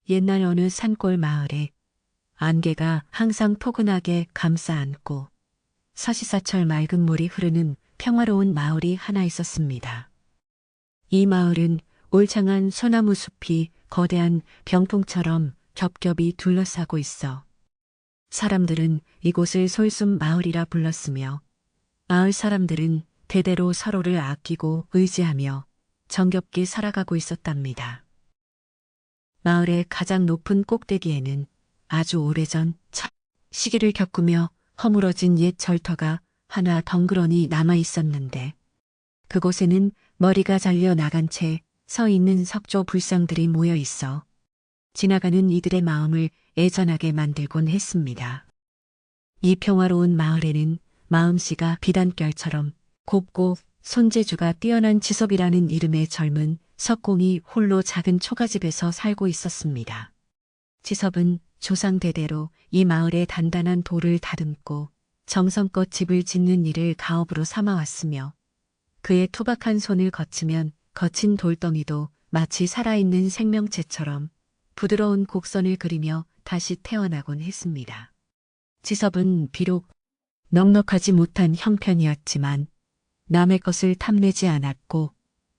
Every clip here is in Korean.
옛날 어느 산골 마을에 안개가 항상 포근하게 감싸 안고 서시사철 맑은 물이 흐르는 평화로운 마을이 하나 있었습니다. 이 마을은 울창한 소나무 숲이 거대한 병풍처럼 겹겹이 둘러싸고 있어 사람들은 이곳을 솔숨 마을이라 불렀으며 마을 사람들은 대대로 서로를 아끼고 의지하며 정겹게 살아가고 있었답니다. 마을의 가장 높은 꼭대기에는 아주 오래전 시기를 겪으며 허물어진 옛 절터가 하나 덩그러니 남아 있었는데 그곳에는 머리가 잘려 나간 채 서 있는 석조 불상들이 모여 있어 지나가는 이들의 마음을 애잔하게 만들곤 했습니다. 이 평화로운 마을에는 마음씨가 비단결처럼 곱고 손재주가 뛰어난 지섭이라는 이름의 젊은 석공이 홀로 작은 초가집에서 살고 있었습니다. 지섭은 조상 대대로 이 마을의 단단한 돌을 다듬고 정성껏 집을 짓는 일을 가업으로 삼아왔으며 그의 투박한 손을 거치면 거친 돌덩이도 마치 살아있는 생명체처럼 부드러운 곡선을 그리며 다시 태어나곤 했습니다. 지섭은 비록 넉넉하지 못한 형편이었지만 남의 것을 탐내지 않았고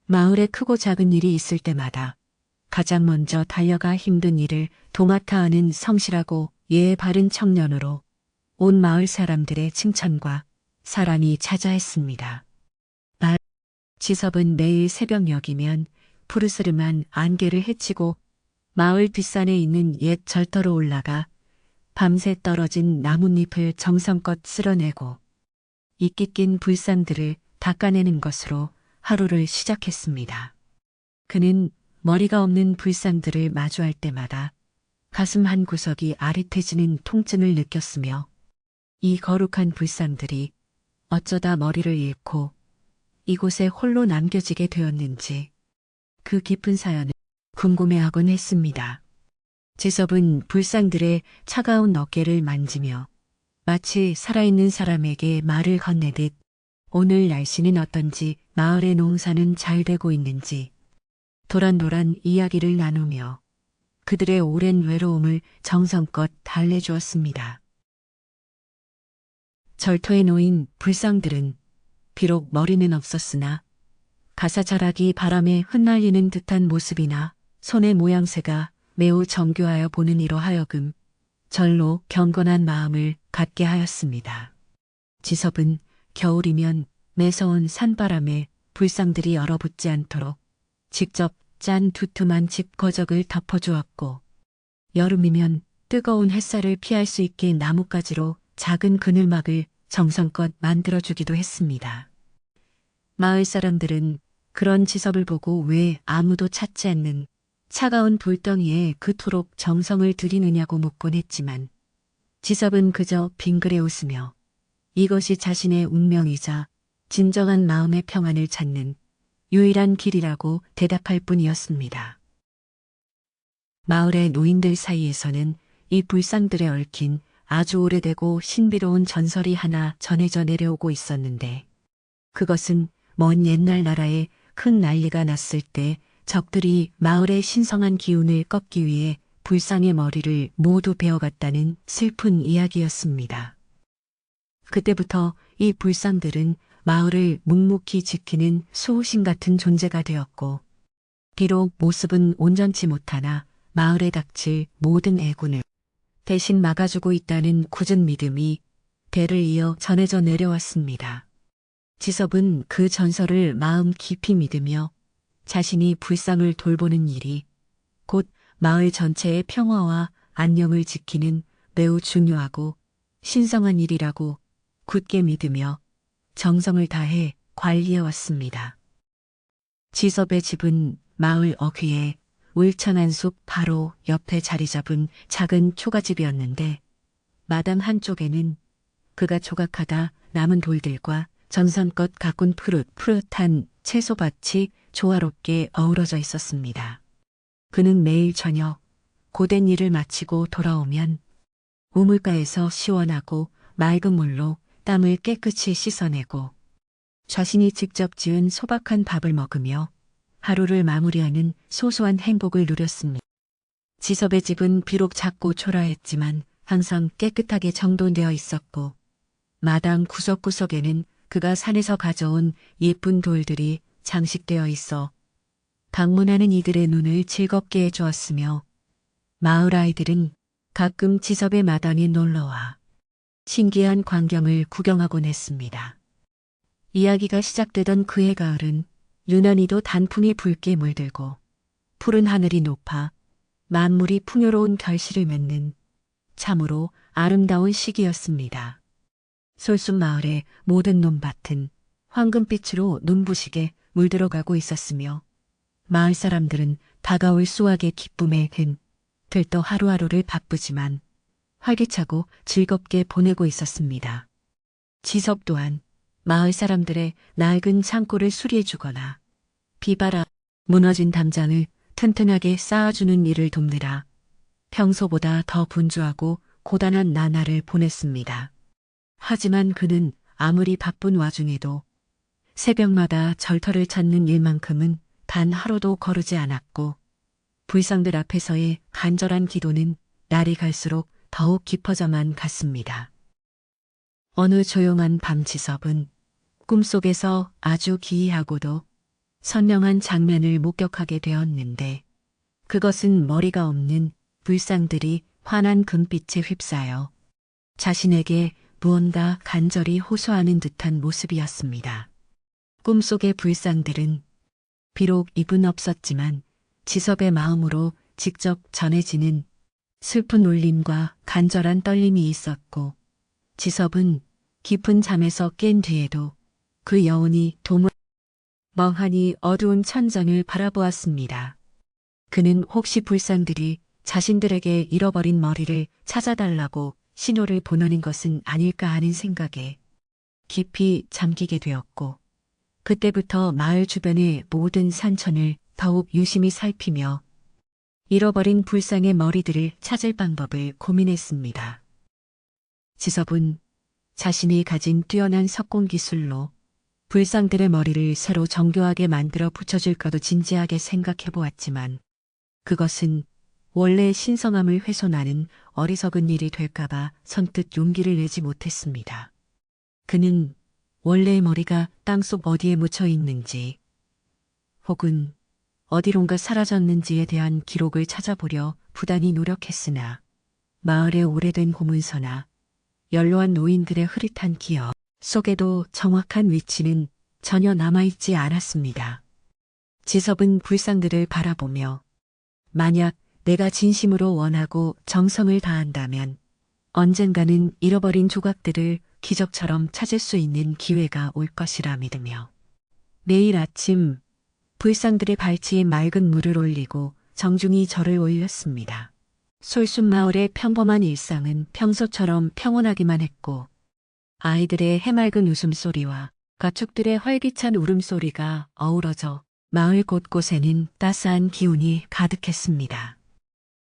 마을에 크고 작은 일이 있을 때마다 가장 먼저 달려가 힘든 일을 도맡아 하는 성실하고 예의 바른 청년으로 온 마을 사람들의 칭찬과 사랑이 자자했습니다. 지섭은 매일 새벽녘이면 푸르스름한 안개를 헤치고 마을 뒷산에 있는 옛 절터로 올라가 밤새 떨어진 나뭇잎을 정성껏 쓸어내고 이끼 낀 불상들을 닦아내는 것으로 하루를 시작했습니다. 그는 머리가 없는 불상들을 마주할 때마다 가슴 한 구석이 아릿해지는 통증을 느꼈으며 이 거룩한 불상들이 어쩌다 머리를 잃고 이곳에 홀로 남겨지게 되었는지 그 깊은 사연을 궁금해하곤 했습니다. 지섭은 불상들의 차가운 어깨를 만지며 마치 살아있는 사람에게 말을 건네듯 오늘 날씨는 어떤지 마을의 농사는 잘 되고 있는지 도란도란 이야기를 나누며 그들의 오랜 외로움을 정성껏 달래주었습니다. 절터에 놓인 불상들은 비록 머리는 없었으나 가사자락이 바람에 흩날리는 듯한 모습이나 손의 모양새가 매우 정교하여 보는 이로 하여금 절로 경건한 마음을 갖게 하였습니다. 지섭은 겨울이면 매서운 산바람에 불상들이 얼어붙지 않도록 직접 짠 두툼한 집 거적을 덮어주었고 여름이면 뜨거운 햇살을 피할 수 있게 나뭇가지로 작은 그늘막을 정성껏 만들어주기도 했습니다. 마을 사람들은 그런 지섭을 보고 왜 아무도 찾지 않는 차가운 불덩이에 그토록 정성을 들이느냐고 묻곤 했지만 지섭은 그저 빙그레 웃으며 이것이 자신의 운명이자 진정한 마음의 평안을 찾는 유일한 길이라고 대답할 뿐이었습니다. 마을의 노인들 사이에서는 이 불상들에 얽힌 아주 오래되고 신비로운 전설이 하나 전해져 내려오고 있었는데 그것은 먼 옛날 나라에 큰 난리가 났을 때 적들이 마을의 신성한 기운을 꺾기 위해 불상의 머리를 모두 베어갔다는 슬픈 이야기였습니다. 그때부터 이 불상들은 마을을 묵묵히 지키는 수호신 같은 존재가 되었고 비록 모습은 온전치 못하나 마을에 닥칠 모든 애군을 대신 막아주고 있다는 굳은 믿음이 대를 이어 전해져 내려왔습니다. 지섭은 그 전설을 마음 깊이 믿으며 자신이 불상을 돌보는 일이 곧 마을 전체의 평화와 안녕을 지키는 매우 중요하고 신성한 일이라고 굳게 믿으며 정성을 다해 관리해왔습니다. 지섭의 집은 마을 어귀에 울창한 숲 바로 옆에 자리 잡은 작은 초가집이었는데 마당 한쪽에는 그가 조각하다 남은 돌들과 정성껏 가꾼 푸릇푸릇한 채소밭이 조화롭게 어우러져 있었습니다. 그는 매일 저녁 고된 일을 마치고 돌아오면 우물가에서 시원하고 맑은 물로 땀을 깨끗이 씻어내고 자신이 직접 지은 소박한 밥을 먹으며 하루를 마무리하는 소소한 행복을 누렸습니다. 지섭의 집은 비록 작고 초라했지만 항상 깨끗하게 정돈되어 있었고 마당 구석구석에는 그가 산에서 가져온 예쁜 돌들이 장식되어 있어 방문하는 이들의 눈을 즐겁게 해주었으며 마을 아이들은 가끔 지섭의 마당에 놀러와 신기한 광경을 구경하곤 했습니다. 이야기가 시작되던 그해 가을은 유난히도 단풍이 붉게 물들고 푸른 하늘이 높아 만물이 풍요로운 결실을 맺는 참으로 아름다운 시기였습니다. 솔순 마을의 모든 논밭은 황금빛으로 눈부시게 물들어가고 있었으며 마을 사람들은 다가올 수확의 기쁨에 들떠 하루하루를 바쁘지만 활기차고 즐겁게 보내고 있었습니다. 지섭 또한 마을 사람들의 낡은 창고를 수리해주거나 비바라 무너진 담장을 튼튼하게 쌓아주는 일을 돕느라 평소보다 더 분주하고 고단한 나날을 보냈습니다. 하지만 그는 아무리 바쁜 와중에도 새벽마다 절터를 찾는 일만큼은 단 하루도 거르지 않았고 불상들 앞에서의 간절한 기도는 날이 갈수록 더욱 깊어져만 갔습니다. 어느 조용한 밤 지섭은 꿈속에서 아주 기이하고도 선명한 장면을 목격하게 되었는데 그것은 머리가 없는 불상들이 환한 금빛에 휩싸여 자신에게 무언가 간절히 호소하는 듯한 모습이었습니다. 꿈속의 불상들은 비록 입은 없었지만 지섭의 마음으로 직접 전해지는 슬픈 울림과 간절한 떨림이 있었고 지섭은 깊은 잠에서 깬 뒤에도 그 여운이 멍하니 어두운 천장을 바라보았습니다. 그는 혹시 불상들이 자신들에게 잃어버린 머리를 찾아달라고 신호를 보내는 것은 아닐까 하는 생각에 깊이 잠기게 되었고 그때부터 마을 주변의 모든 산천을 더욱 유심히 살피며 잃어버린 불상의 머리들을 찾을 방법을 고민했습니다. 지섭은 자신이 가진 뛰어난 석공 기술로 불상들의 머리를 새로 정교하게 만들어 붙여줄까도 진지하게 생각해 보았지만 그것은 원래 신성함을 훼손하는 어리석은 일이 될까봐 선뜻 용기를 내지 못했습니다. 그는 원래의 머리가 땅속 어디에 묻혀 있는지 혹은 어디론가 사라졌는지에 대한 기록을 찾아보려 부단히 노력했으나 마을의 오래된 고문서나 연로한 노인들의 흐릿한 기억 속에도 정확한 위치는 전혀 남아있지 않았습니다. 지섭은 불상들을 바라보며 만약 내가 진심으로 원하고 정성을 다한다면 언젠가는 잃어버린 조각들을 기적처럼 찾을 수 있는 기회가 올 것이라 믿으며 매일 아침 불상들의 발치에 맑은 물을 올리고 정중히 절을 올렸습니다. 솔순 마을의 평범한 일상은 평소처럼 평온하기만 했고 아이들의 해맑은 웃음소리와 가축들의 활기찬 울음소리가 어우러져 마을 곳곳에는 따스한 기운이 가득했습니다.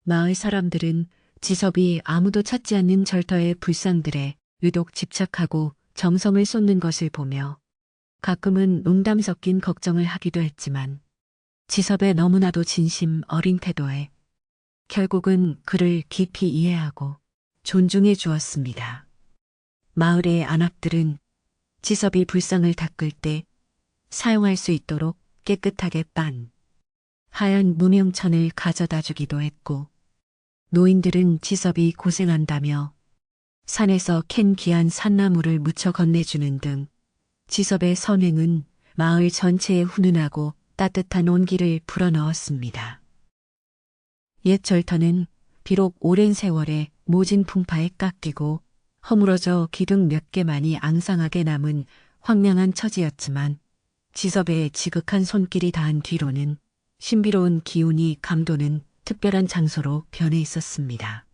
마을 사람들은 지섭이 아무도 찾지 않는 절터의 불상들에 유독 집착하고 정성을 쏟는 것을 보며 가끔은 농담 섞인 걱정을 하기도 했지만 지섭의 너무나도 진심 어린 태도에 결국은 그를 깊이 이해하고 존중해 주었습니다. 마을의 안압들은 지섭이 불상을 닦을 때 사용할 수 있도록 깨끗하게 빤 하얀 무명천을 가져다 주기도 했고 노인들은 지섭이 고생한다며 산에서 캔 귀한 산나물을 무쳐 건네주는 등 지섭의 선행은 마을 전체에 훈훈하고 따뜻한 온기를 불어넣었습니다. 옛 절터는 비록 오랜 세월의 모진 풍파에 깎이고 허물어져 기둥 몇 개만이 앙상하게 남은 황량한 처지였지만 지섭의 지극한 손길이 닿은 뒤로는 신비로운 기운이 감도는 특별한 장소로 변해 있었습니다.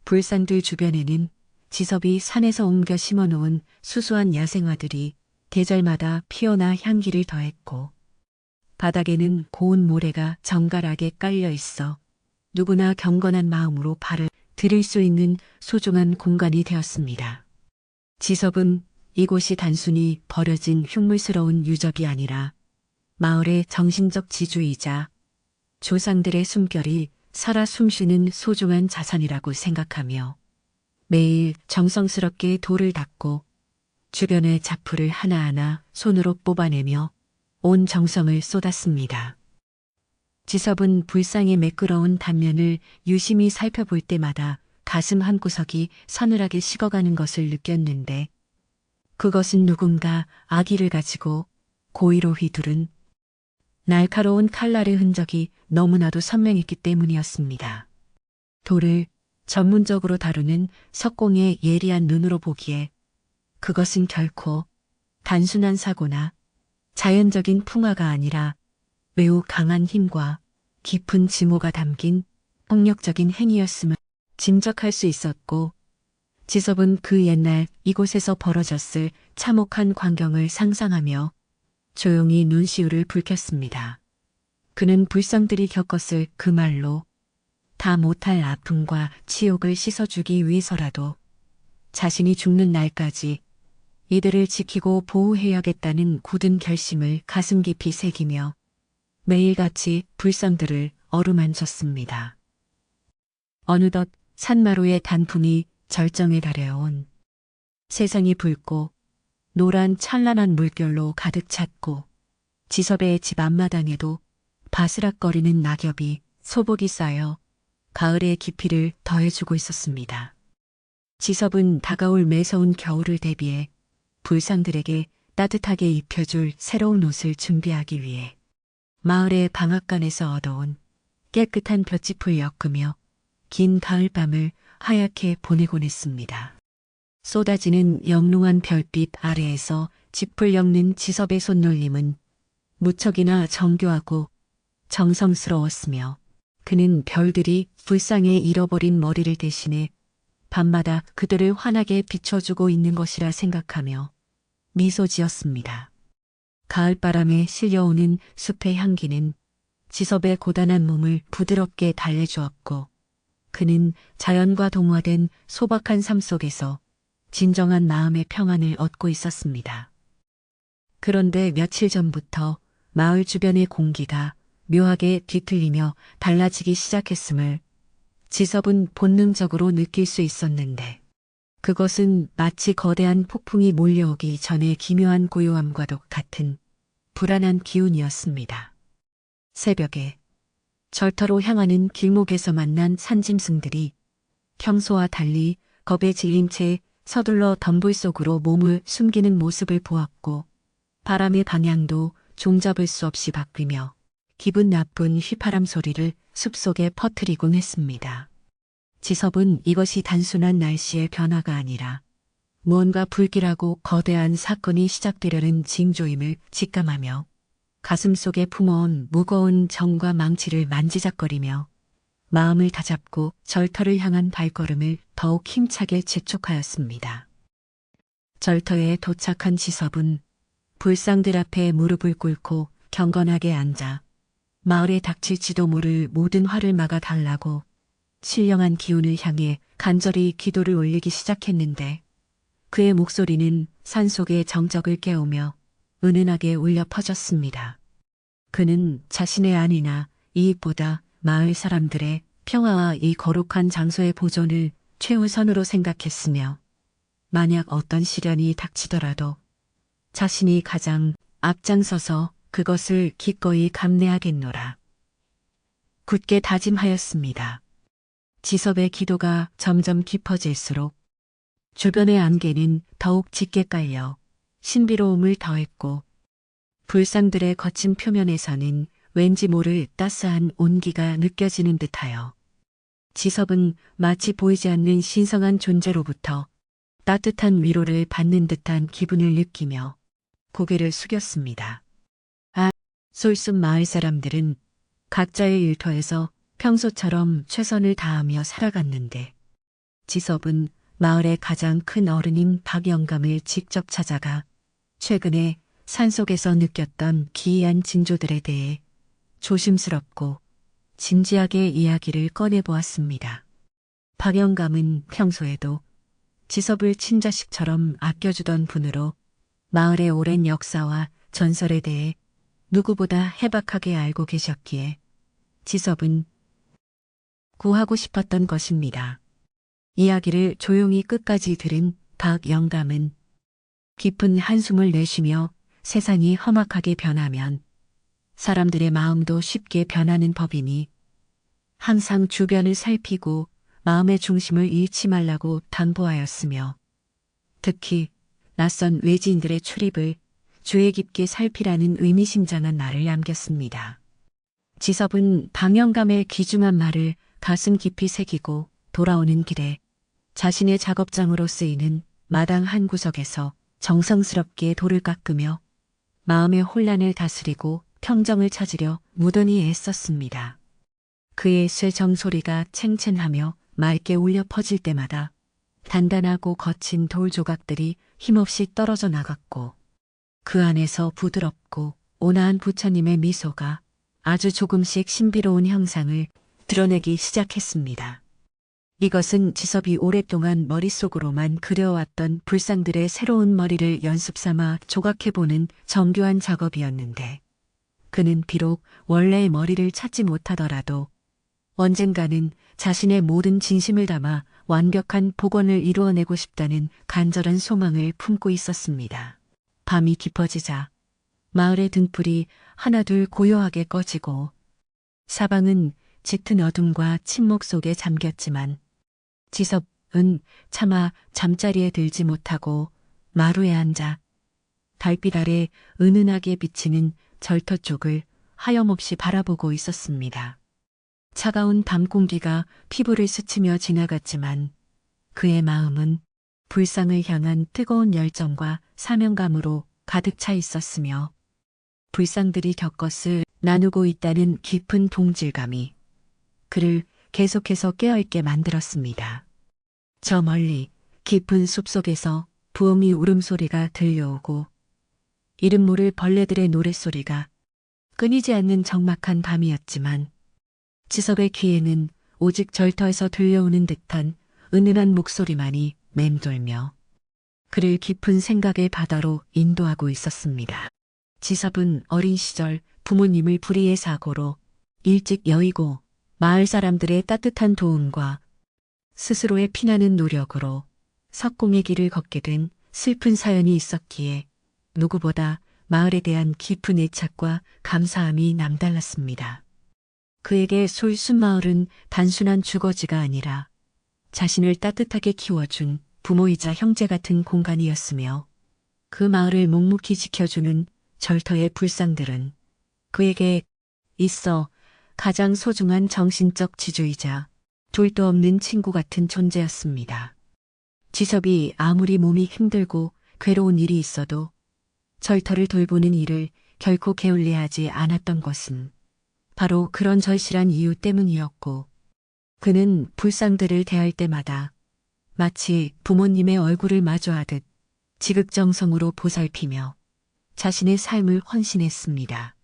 불상들 주변에는 지섭이 산에서 옮겨 심어놓은 수수한 야생화들이 계절마다 피어나 향기를 더했고 바닥에는 고운 모래가 정갈하게 깔려 있어 누구나 경건한 마음으로 발을 들일 수 있는 소중한 공간이 되었습니다. 지섭은 이곳이 단순히 버려진 흉물스러운 유적이 아니라 마을의 정신적 지주이자 조상들의 숨결이 살아 숨쉬는 소중한 자산이라고 생각하며 매일 정성스럽게 돌을 닦고 주변의 잡풀을 하나하나 손으로 뽑아내며 온 정성을 쏟았습니다. 지섭은 불상의 매끄러운 단면을 유심히 살펴볼 때마다 가슴 한구석이 서늘하게 식어가는 것을 느꼈는데 그것은 누군가 아기를 가지고 고의로 휘두른 날카로운 칼날의 흔적이 너무나도 선명했기 때문이었습니다. 돌을 전문적으로 다루는 석공의 예리한 눈으로 보기에 그것은 결코 단순한 사고나 자연적인 풍화가 아니라 매우 강한 힘과 깊은 증오가 담긴 폭력적인 행위였음을 짐작할 수 있었고 지섭은 그 옛날 이곳에서 벌어졌을 참혹한 광경을 상상하며 조용히 눈시울을 붉혔습니다. 그는 불상들이 겪었을 그 말로 다 못할 아픔과 치욕을 씻어주기 위해서라도 자신이 죽는 날까지 이들을 지키고 보호해야겠다는 굳은 결심을 가슴 깊이 새기며 매일같이 불상들을 어루만졌습니다. 어느덧 산마루의 단풍이 절정에 달해온 세상이 붉고 노란 찬란한 물결로 가득 찼고 지섭의 집 앞마당에도 바스락거리는 낙엽이 소복이 쌓여 가을의 깊이를 더해주고 있었습니다. 지섭은 다가올 매서운 겨울을 대비해 불상들에게 따뜻하게 입혀줄 새로운 옷을 준비하기 위해 마을의 방앗간에서 얻어온 깨끗한 볏짚을 엮으며 긴 가을밤을 하얗게 보내곤 했습니다. 쏟아지는 영롱한 별빛 아래에서 짚을 엮는 지섭의 손놀림은 무척이나 정교하고 정성스러웠으며 그는 별들이 불상에 잃어버린 머리를 대신해 밤마다 그들을 환하게 비춰주고 있는 것이라 생각하며 미소 지었습니다. 가을바람에 실려오는 숲의 향기는 지섭의 고단한 몸을 부드럽게 달래주었고 그는 자연과 동화된 소박한 삶 속에서 진정한 마음의 평안을 얻고 있었습니다. 그런데 며칠 전부터 마을 주변의 공기가 묘하게 뒤틀리며 달라지기 시작했음을 지섭은 본능적으로 느낄 수 있었는데 그것은 마치 거대한 폭풍이 몰려오기 전에 기묘한 고요함과도 같은 불안한 기운이었습니다. 새벽에 절터로 향하는 길목에서 만난 산짐승들이 평소와 달리 겁에 질린 채 서둘러 덤불 속으로 몸을 숨기는 모습을 보았고 바람의 방향도 종잡을 수 없이 바뀌며 기분 나쁜 휘파람 소리를 숲속에 퍼뜨리곤 했습니다. 지섭은 이것이 단순한 날씨의 변화가 아니라 무언가 불길하고 거대한 사건이 시작되려는 징조임을 직감하며 가슴속에 품어온 무거운 정과 망치를 만지작거리며 마음을 다잡고 절터를 향한 발걸음을 더욱 힘차게 재촉하였습니다. 절터에 도착한 지섭은 불상들 앞에 무릎을 꿇고 경건하게 앉아 마을에 닥칠지도 모를 모든 화를 막아 달라고 신령한 기운을 향해 간절히 기도를 올리기 시작했는데 그의 목소리는 산속의 정적을 깨우며 은은하게 울려 퍼졌습니다. 그는 자신의 안위나 이익보다 마을 사람들의 평화와 이 거룩한 장소의 보존을 최우선으로 생각했으며 만약 어떤 시련이 닥치더라도 자신이 가장 앞장서서 그것을 기꺼이 감내하겠노라. 굳게 다짐하였습니다. 지섭의 기도가 점점 깊어질수록 주변의 안개는 더욱 짙게 깔려 신비로움을 더했고 불상들의 거친 표면에서는 왠지 모를 따스한 온기가 느껴지는 듯하여 지섭은 마치 보이지 않는 신성한 존재로부터 따뜻한 위로를 받는 듯한 기분을 느끼며 고개를 숙였습니다. 솔숲 마을 사람들은 각자의 일터에서 평소처럼 최선을 다하며 살아갔는데 지섭은 마을의 가장 큰 어른인 박영감을 직접 찾아가 최근에 산속에서 느꼈던 기이한 징조들에 대해 조심스럽고 진지하게 이야기를 꺼내보았습니다. 박영감은 평소에도 지섭을 친자식처럼 아껴주던 분으로 마을의 오랜 역사와 전설에 대해 누구보다 해박하게 알고 계셨기에 지섭은 구하고 싶었던 것입니다. 이야기를 조용히 끝까지 들은 박 영감은 깊은 한숨을 내쉬며 세상이 험악하게 변하면 사람들의 마음도 쉽게 변하는 법이니 항상 주변을 살피고 마음의 중심을 잃지 말라고 당부하였으며 특히 낯선 외지인들의 출입을 주의 깊게 살피라는 의미심장한 말을 남겼습니다. 지섭은 방영감의 귀중한 말을 가슴 깊이 새기고 돌아오는 길에 자신의 작업장으로 쓰이는 마당 한 구석에서 정성스럽게 돌을 깎으며 마음의 혼란을 다스리고 평정을 찾으려 무던히 애썼습니다. 그의 쇠정소리가 챙챙하며 맑게 울려 퍼질 때마다 단단하고 거친 돌 조각들이 힘없이 떨어져 나갔고 그 안에서 부드럽고 온화한 부처님의 미소가 아주 조금씩 신비로운 형상을 드러내기 시작했습니다. 이것은 지섭이 오랫동안 머릿속으로만 그려왔던 불상들의 새로운 머리를 연습삼아 조각해보는 정교한 작업이었는데 그는 비록 원래의 머리를 찾지 못하더라도 언젠가는 자신의 모든 진심을 담아 완벽한 복원을 이루어내고 싶다는 간절한 소망을 품고 있었습니다. 밤이 깊어지자 마을의 등불이 하나둘 고요하게 꺼지고 사방은 짙은 어둠과 침묵 속에 잠겼지만 지섭은 차마 잠자리에 들지 못하고 마루에 앉아 달빛 아래 은은하게 비치는 절터 쪽을 하염없이 바라보고 있었습니다. 차가운 밤 공기가 피부를 스치며 지나갔지만 그의 마음은 불상을 향한 뜨거운 열정과 사명감으로 가득 차 있었으며 불상들이 겪었을 나누고 있다는 깊은 동질감이 그를 계속해서 깨어있게 만들었습니다. 저 멀리 깊은 숲속에서 부엉이 울음소리가 들려오고 이름 모를 벌레들의 노랫소리가 끊이지 않는 적막한 밤이었지만 지섭의 귀에는 오직 절터에서 들려오는 듯한 은은한 목소리만이 맴돌며 그를 깊은 생각의 바다로 인도하고 있었습니다. 지섭은 어린 시절 부모님을 불의의 사고로 일찍 여의고 마을 사람들의 따뜻한 도움과 스스로의 피나는 노력으로 석공의 길을 걷게 된 슬픈 사연이 있었기에 누구보다 마을에 대한 깊은 애착과 감사함이 남달랐습니다. 그에게 솔순마을은 단순한 주거지가 아니라 자신을 따뜻하게 키워준 부모이자 형제 같은 공간이었으며 그 마을을 묵묵히 지켜주는 절터의 불상들은 그에게 있어 가장 소중한 정신적 지주이자 둘도 없는 친구 같은 존재였습니다. 지섭이 아무리 몸이 힘들고 괴로운 일이 있어도 절터를 돌보는 일을 결코 게을리하지 않았던 것은 바로 그런 절실한 이유 때문이었고 그는 불상들을 대할 때마다 마치 부모님의 얼굴을 마주하듯 지극정성으로 보살피며 자신의 삶을 헌신했습니다.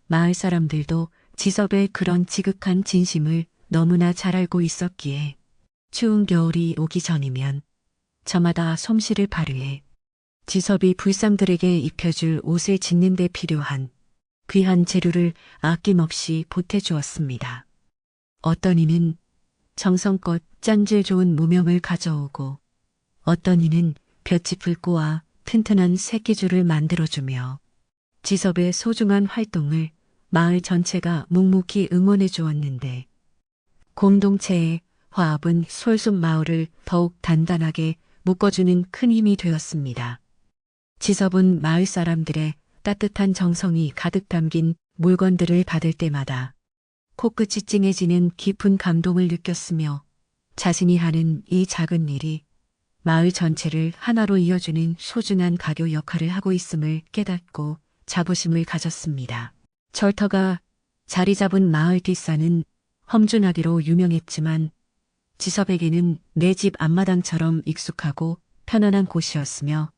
마을 사람들도 지섭의 그런 지극한 진심을 너무나 잘 알고 있었기에 추운 겨울이 오기 전이면 저마다 솜씨를 발휘해 지섭이 불상들에게 입혀줄 옷을 짓는 데 필요한 귀한 재료를 아낌없이 보태주었습니다. 어떤 이는 정성껏 짠질 좋은 무명을 가져오고 어떤 이는 볏짚을 꼬아 튼튼한 새끼줄을 만들어주며 지섭의 소중한 활동을 마을 전체가 묵묵히 응원해 주었는데 공동체의 화합은 솔순마을을 더욱 단단하게 묶어주는 큰 힘이 되었습니다. 지섭은 마을 사람들의 따뜻한 정성이 가득 담긴 물건들을 받을 때마다 코끝이 찡해지는 깊은 감동을 느꼈으며 자신이 하는 이 작은 일이 마을 전체를 하나로 이어주는 소중한 가교 역할을 하고 있음을 깨닫고 자부심을 가졌습니다. 절터가 자리 잡은 마을 뒷산은 험준하기로 유명했지만 지섭에게는 내 집 앞마당처럼 익숙하고 편안한 곳이었으며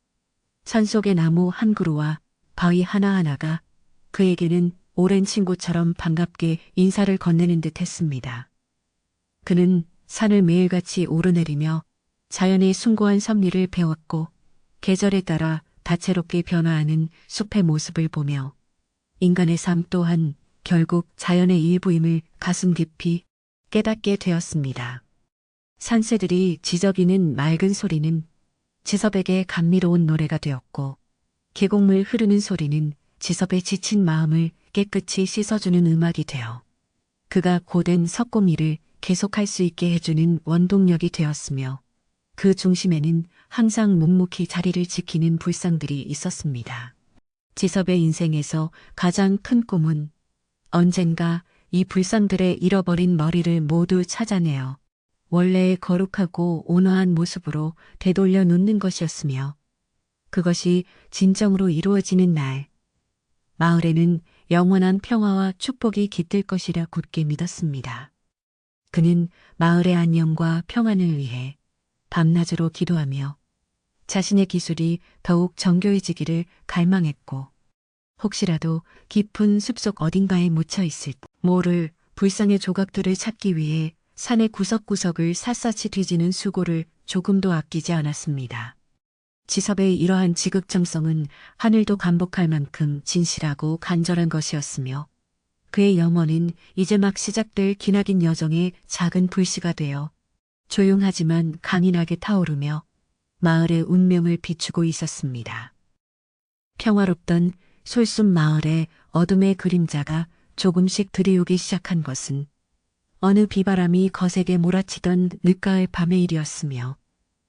산속의 나무 한 그루와 바위 하나하나가 그에게는 오랜 친구처럼 반갑게 인사를 건네는 듯 했습니다. 그는 산을 매일같이 오르내리며 자연의 숭고한 섭리를 배웠고 계절에 따라 다채롭게 변화하는 숲의 모습을 보며 인간의 삶 또한 결국 자연의 일부임을 가슴 깊이 깨닫게 되었습니다. 산새들이 지저귀는 맑은 소리는 지섭에게 감미로운 노래가 되었고 계곡물 흐르는 소리는 지섭의 지친 마음을 깨끗이 씻어주는 음악이 되어 그가 고된 석고미를 계속할 수 있게 해주는 원동력이 되었으며 그 중심에는 항상 묵묵히 자리를 지키는 불상들이 있었습니다. 지섭의 인생에서 가장 큰 꿈은 언젠가 이 불상들의 잃어버린 머리를 모두 찾아내어 원래의 거룩하고 온화한 모습으로 되돌려 놓는 것이었으며 그것이 진정으로 이루어지는 날, 마을에는 영원한 평화와 축복이 깃들 것이라 굳게 믿었습니다. 그는 마을의 안녕과 평안을 위해 밤낮으로 기도하며 자신의 기술이 더욱 정교해지기를 갈망했고 혹시라도 깊은 숲속 어딘가에 묻혀 있을 모를 불상의 조각들을 찾기 위해 산의 구석구석을 샅샅이 뒤지는 수고를 조금도 아끼지 않았습니다. 지섭의 이러한 지극정성은 하늘도 감복할 만큼 진실하고 간절한 것이었으며 그의 염원은 이제 막 시작될 기나긴 여정의 작은 불씨가 되어 조용하지만 강인하게 타오르며 마을의 운명을 비추고 있었습니다. 평화롭던 솔숲 마을의 어둠의 그림자가 조금씩 들이오기 시작한 것은 어느 비바람이 거세게 몰아치던 늦가을 밤의 일이었으며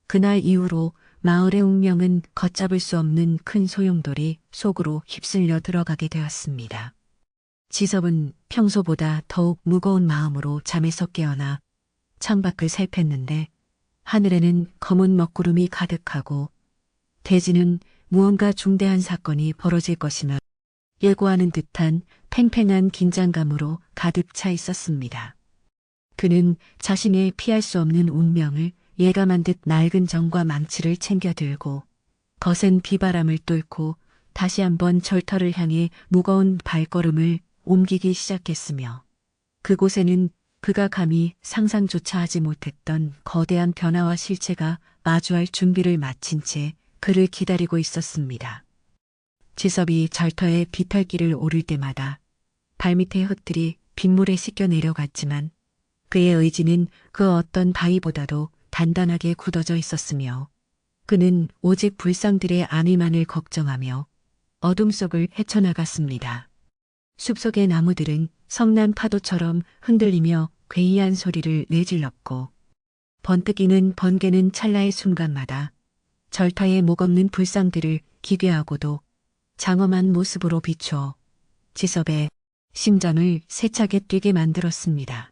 그날 이후로 마을의 운명은 걷잡을 수 없는 큰 소용돌이 속으로 휩쓸려 들어가게 되었습니다. 지섭은 평소보다 더욱 무거운 마음으로 잠에서 깨어나 창밖을 살폈는데 하늘에는 검은 먹구름이 가득하고 대지는 무언가 중대한 사건이 벌어질 것임을 예고하는 듯한 팽팽한 긴장감으로 가득 차 있었습니다. 그는 자신의 피할 수 없는 운명을 예감한 듯 낡은 정과 망치를 챙겨 들고 거센 비바람을 뚫고 다시 한번 절터를 향해 무거운 발걸음을 옮기기 시작했으며 그곳에는 그가 감히 상상조차 하지 못했던 거대한 변화와 실체가 마주할 준비를 마친 채 그를 기다리고 있었습니다. 지섭이 절터의 비탈길을 오를 때마다 발밑의 흙들이 빗물에 씻겨 내려갔지만 그의 의지는 그 어떤 바위보다도 단단하게 굳어져 있었으며 그는 오직 불상들의 안위만을 걱정하며 어둠 속을 헤쳐나갔습니다. 숲속의 나무들은 성난 파도처럼 흔들리며 괴이한 소리를 내질렀고 번뜩이는 번개는 찰나의 순간마다 절터의 목없는 불상들을 기괴하고도 장엄한 모습으로 비추어 지섭의 심장을 세차게 뛰게 만들었습니다.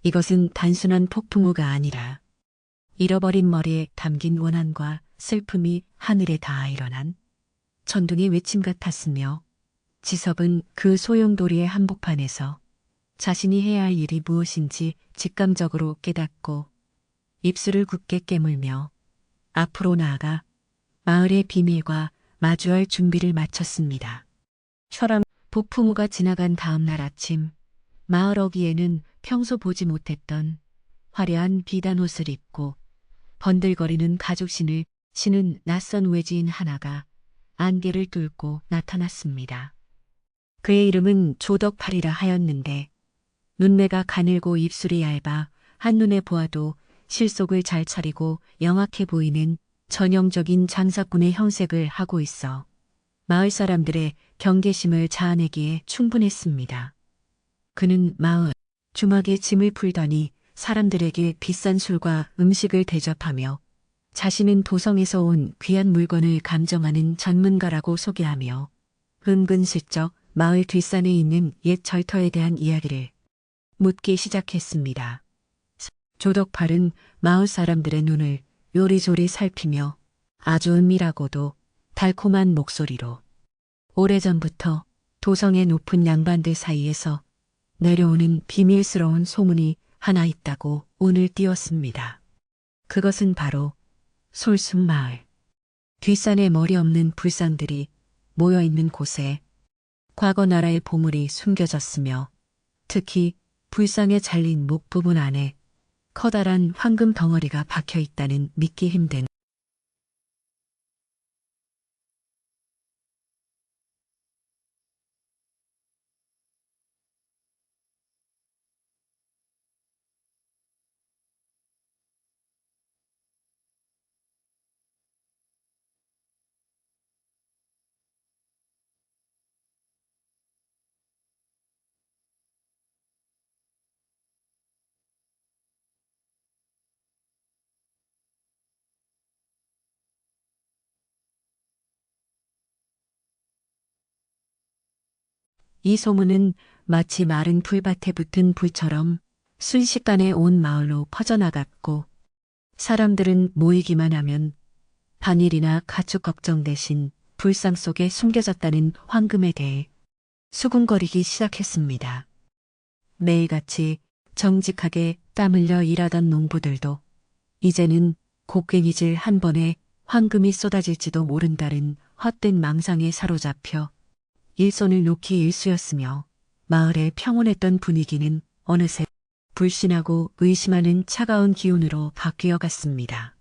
이것은 단순한 폭풍우가 아니라 잃어버린 머리에 담긴 원한과 슬픔이 하늘에 닿아 일어난 천둥의 외침 같았으며 지섭은 그 소용돌이의 한복판에서 자신이 해야 할 일이 무엇인지 직감적으로 깨닫고 입술을 굳게 깨물며 앞으로 나아가 마을의 비밀과 마주할 준비를 마쳤습니다. 폭풍우가 지나간 다음 날 아침 마을 어귀에는 평소 보지 못했던 화려한 비단 옷을 입고 번들거리는 가죽신을 신은 낯선 외지인 하나가 안개를 뚫고 나타났습니다. 그의 이름은 조덕팔이라 하였는데 눈매가 가늘고 입술이 얇아 한눈에 보아도 실속을 잘 차리고 영악해 보이는 전형적인 장사꾼의 형색을 하고 있어 마을 사람들의 경계심을 자아내기에 충분했습니다. 그는 마을 주막에 짐을 풀더니 사람들에게 비싼 술과 음식을 대접하며 자신은 도성에서 온 귀한 물건을 감정하는 전문가라고 소개하며 은근슬쩍 마을 뒷산에 있는 옛 절터에 대한 이야기를 묻기 시작했습니다. 조덕팔은 마을 사람들의 눈을 요리조리 살피며 아주 은밀하고도 달콤한 목소리로 오래전부터 도성의 높은 양반들 사이에서 내려오는 비밀스러운 소문이 하나 있다고 운을 띄웠습니다. 그것은 바로 솔숲 마을. 뒷산에 머리 없는 불상들이 모여있는 곳에 과거 나라의 보물이 숨겨졌으며 특히 불상에 잘린 목 부분 안에 커다란 황금 덩어리가 박혀 있다는 믿기 힘든 이 소문은 마치 마른 풀밭에 붙은 불처럼 순식간에 온 마을로 퍼져나갔고 사람들은 모이기만 하면 반일이나 가축 걱정 대신 불상 속에 숨겨졌다는 황금에 대해 수군거리기 시작했습니다. 매일같이 정직하게 땀 흘려 일하던 농부들도 이제는 곡괭이질 한 번에 황금이 쏟아질지도 모른다는 헛된 망상에 사로잡혀 일손을 놓기 일쑤였으며 마을의 평온했던 분위기는 어느새 불신하고 의심하는 차가운 기운으로 바뀌어 갔습니다.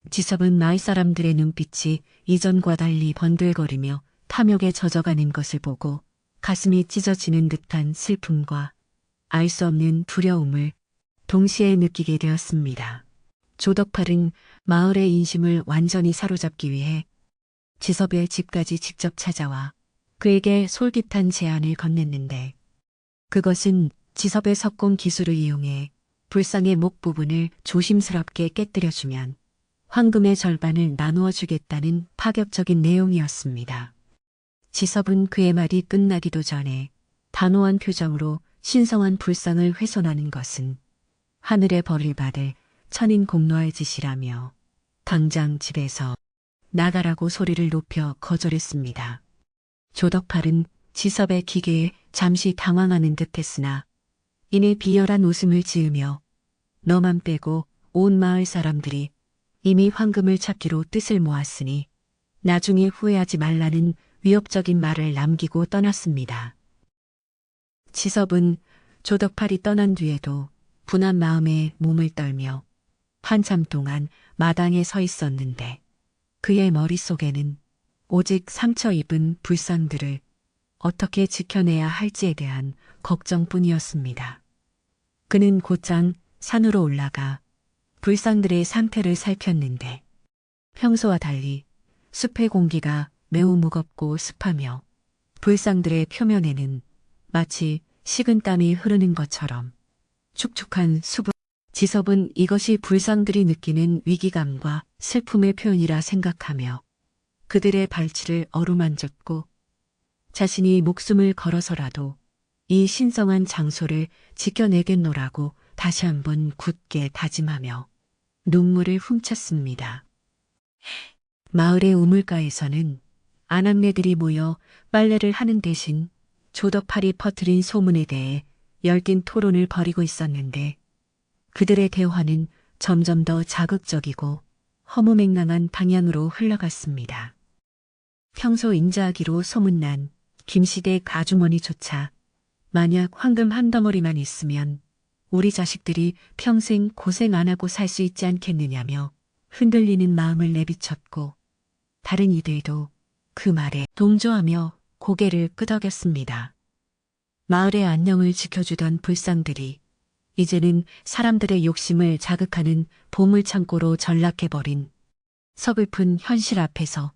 지섭은 마을 사람들의 눈빛이 이전과 달리 번들거리며 탐욕에 젖어가는 것을 보고 가슴이 찢어지는 듯한 슬픔과 알 수 없는 두려움을 동시에 느끼게 되었습니다. 조덕팔은 마을의 인심을 완전히 사로잡기 위해 지섭의 집까지 직접 찾아와 그에게 솔깃한 제안을 건넸는데 그것은 지섭의 석공 기술을 이용해 불상의 목 부분을 조심스럽게 깨뜨려주면 황금의 절반을 나누어 주겠다는 파격적인 내용이었습니다. 지섭은 그의 말이 끝나기도 전에 단호한 표정으로 신성한 불상을 훼손하는 것은 하늘의 벌을 받을 천인 공노할 짓이라며 당장 집에서 나가라고 소리를 높여 거절했습니다. 조덕팔은 지섭의 기계에 잠시 당황하는 듯했으나 이내 비열한 웃음을 지으며 너만 빼고 온 마을 사람들이 이미 황금을 찾기로 뜻을 모았으니 나중에 후회하지 말라는 위협적인 말을 남기고 떠났습니다. 지섭은 조덕팔이 떠난 뒤에도 분한 마음에 몸을 떨며 한참 동안 마당에 서 있었는데 그의 머릿속에는 오직 상처 입은 불상들을 어떻게 지켜내야 할지에 대한 걱정뿐이었습니다. 그는 곧장 산으로 올라가 불상들의 상태를 살폈는데 평소와 달리 숲의 공기가 매우 무겁고 습하며 불상들의 표면에는 마치 식은 땀이 흐르는 것처럼 축축한 수분. 지섭은 이것이 불상들이 느끼는 위기감과 슬픔의 표현이라 생각하며 그들의 발치를 어루만졌고 자신이 목숨을 걸어서라도 이 신성한 장소를 지켜내겠노라고 다시 한번 굳게 다짐하며 눈물을 훔쳤습니다. 마을의 우물가에서는 아낙네들이 모여 빨래를 하는 대신 조덕팔이 퍼뜨린 소문에 대해 열띤 토론을 벌이고 있었는데 그들의 대화는 점점 더 자극적이고 허무맹랑한 방향으로 흘러갔습니다. 평소 인자하기로 소문난 김시대 아주머니조차 만약 황금 한 덩어리만 있으면 우리 자식들이 평생 고생 안 하고 살 수 있지 않겠느냐며 흔들리는 마음을 내비쳤고 다른 이들도 그 말에 동조하며 고개를 끄덕였습니다. 마을의 안녕을 지켜주던 불상들이 이제는 사람들의 욕심을 자극하는 보물창고로 전락해버린 서글픈 현실 앞에서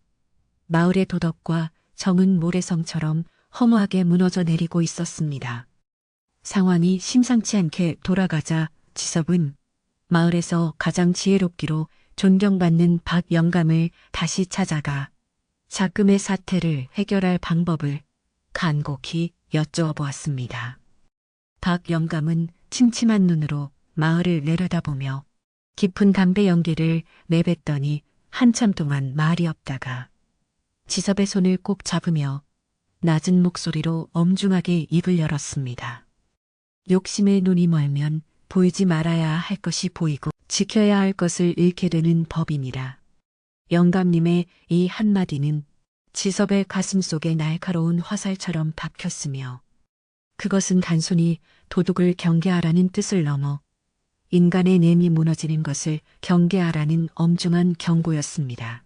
마을의 도덕과 정은 모래성처럼 허무하게 무너져 내리고 있었습니다. 상황이 심상치 않게 돌아가자 지섭은 마을에서 가장 지혜롭기로 존경받는 박 영감을 다시 찾아가 작금의 사태를 해결할 방법을 간곡히 여쭈어보았습니다. 박 영감은 침침한 눈으로 마을을 내려다보며 깊은 담배 연기를 내뱉더니 한참 동안 말이 없다가 지섭의 손을 꼭 잡으며 낮은 목소리로 엄중하게 입을 열었습니다. 욕심의 눈이 멀면 보이지 말아야 할 것이 보이고 지켜야 할 것을 잃게 되는 법이니라. 영감님의 이 한마디는 지섭의 가슴 속에 날카로운 화살처럼 박혔으며 그것은 단순히 도둑을 경계하라는 뜻을 넘어 인간의 내면이 무너지는 것을 경계하라는 엄중한 경고였습니다.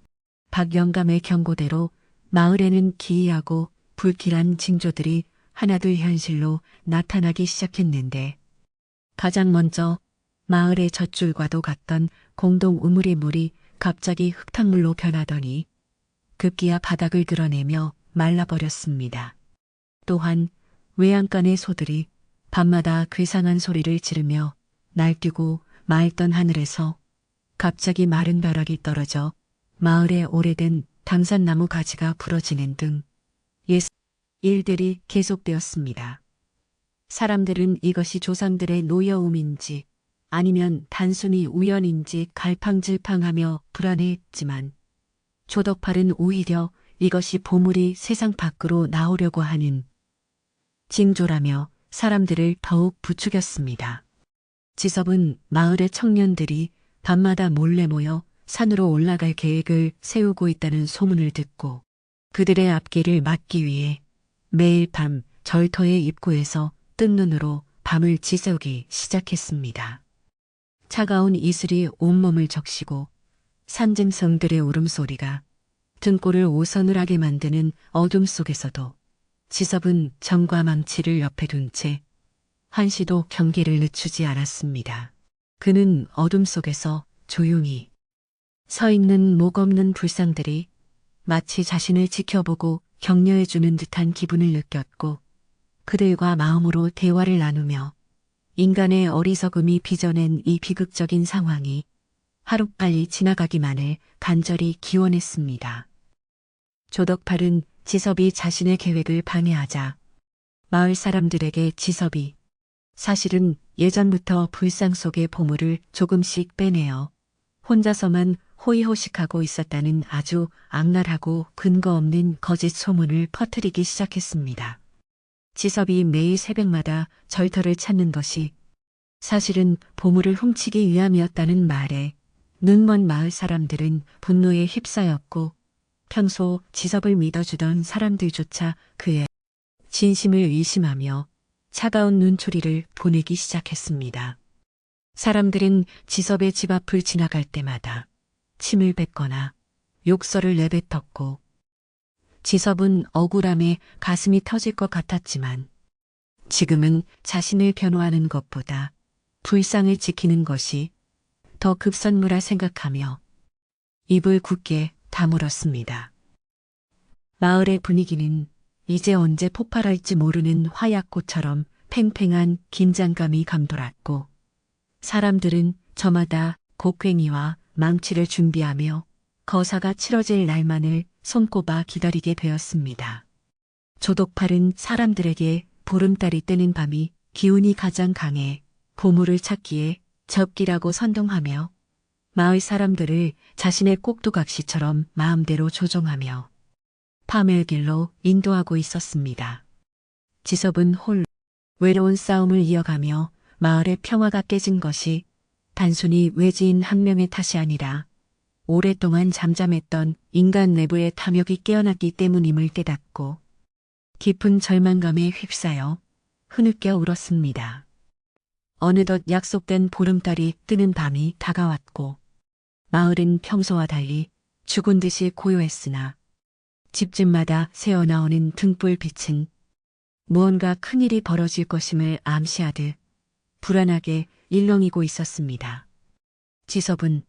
박 영감의 경고대로 마을에는 기이하고 불길한 징조들이 하나둘 현실로 나타나기 시작했는데 가장 먼저 마을의 젖줄과도 같던 공동 우물의 물이 갑자기 흙탕물로 변하더니 급기야 바닥을 드러내며 말라버렸습니다. 또한 외양간의 소들이 밤마다 괴상한 소리를 지르며 날뛰고 맑던 하늘에서 갑자기 마른 벼락이 떨어져 마을의 오래된 당산나무 가지가 부러지는 등 일들이 계속되었습니다. 사람들은 이것이 조상들의 노여움인지 아니면 단순히 우연인지 갈팡질팡하며 불안해했지만 조덕팔은 오히려 이것이 보물이 세상 밖으로 나오려고 하는 징조라며 사람들을 더욱 부추겼습니다. 지섭은 마을의 청년들이 밤마다 몰래 모여 산으로 올라갈 계획을 세우고 있다는 소문을 듣고 그들의 앞길을 막기 위해 매일 밤 절터의 입구에서 뜬 눈으로 밤을 지새우기 시작했습니다. 차가운 이슬이 온몸을 적시고 산짐승들의 울음소리가 등골을 오서늘하게 만드는 어둠 속에서도 지섭은 정과 망치를 옆에 둔 채 한시도 경계를 늦추지 않았습니다. 그는 어둠 속에서 조용히 서 있는 목 없는 불상들이 마치 자신을 지켜보고 격려해주는 듯한 기분을 느꼈고 그들과 마음으로 대화를 나누며 인간의 어리석음이 빚어낸 이 비극적인 상황이 하루빨리 지나가기만을 간절히 기원했습니다. 조덕팔은 지섭이 자신의 계획을 방해하자 마을 사람들에게 지섭이 사실은 예전부터 불상 속의 보물을 조금씩 빼내어 혼자서만 호의호식하고 있었다는 아주 악랄하고 근거 없는 거짓 소문을 퍼뜨리기 시작했습니다. 지섭이 매일 새벽마다 절터를 찾는 것이 사실은 보물을 훔치기 위함이었다는 말에 눈먼 마을 사람들은 분노에 휩싸였고 평소 지섭을 믿어주던 사람들조차 그의 진심을 의심하며 차가운 눈초리를 보내기 시작했습니다. 사람들은 지섭의 집 앞을 지나갈 때마다 침을 뱉거나 욕설을 내뱉었고 지섭은 억울함에 가슴이 터질 것 같았지만 지금은 자신을 변호하는 것보다 불상을 지키는 것이 더 급선무라 생각하며 입을 굳게 다물었습니다. 마을의 분위기는 이제 언제 폭발할지 모르는 화약고처럼 팽팽한 긴장감이 감돌았고 사람들은 저마다 곡괭이와 망치를 준비하며 거사가 치러질 날만을 손꼽아 기다리게 되었습니다. 조덕팔은 사람들에게 보름달이 뜨는 밤이 기운이 가장 강해 보물을 찾기에 적기라고 선동하며 마을 사람들을 자신의 꼭두각시처럼 마음대로 조종하며 밤의 길로 인도하고 있었습니다. 지섭은 홀로 외로운 싸움을 이어가며 마을의 평화가 깨진 것이 단순히 외지인 한 명의 탓이 아니라 오랫동안 잠잠했던 인간 내부의 탐욕이 깨어났기 때문임을 깨닫고 깊은 절망감에 휩싸여 흐느껴 울었습니다. 어느덧 약속된 보름달이 뜨는 밤이 다가왔고 마을은 평소와 달리 죽은 듯이 고요했으나 집집마다 새어나오는 등불빛은 무언가 큰일이 벌어질 것임을 암시하듯 불안하게 일렁이고 있었습니다. 지섭은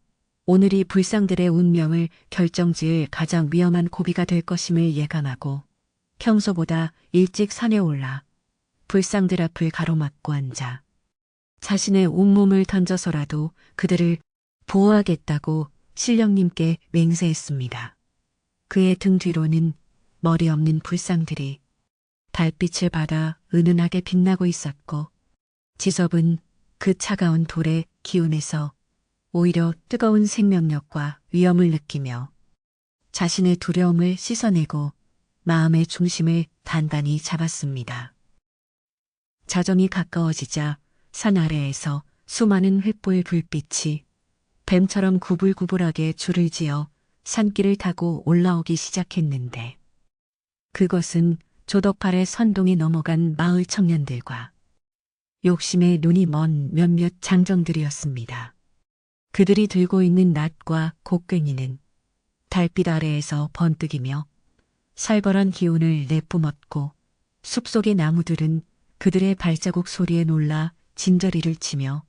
오늘이 불상들의 운명을 결정지을 가장 위험한 고비가 될 것임을 예감하고 평소보다 일찍 산에 올라 불상들 앞을 가로막고 앉아 자신의 온몸을 던져서라도 그들을 보호하겠다고 신령님께 맹세했습니다. 그의 등 뒤로는 머리 없는 불상들이 달빛을 받아 은은하게 빛나고 있었고 지섭은 그 차가운 돌의 기운에서 오히려 뜨거운 생명력과 위험을 느끼며 자신의 두려움을 씻어내고 마음의 중심을 단단히 잡았습니다. 자정이 가까워지자 산 아래에서 수많은 횃불 불빛이 뱀처럼 구불구불하게 줄을 지어 산길을 타고 올라오기 시작했는데 그것은 조덕팔의 선동에 넘어간 마을 청년들과 욕심에 눈이 먼 몇몇 장정들이었습니다. 그들이 들고 있는 낫과 곡괭이는 달빛 아래에서 번뜩이며 살벌한 기운을 내뿜었고 숲속의 나무들은 그들의 발자국 소리에 놀라 진저리를 치며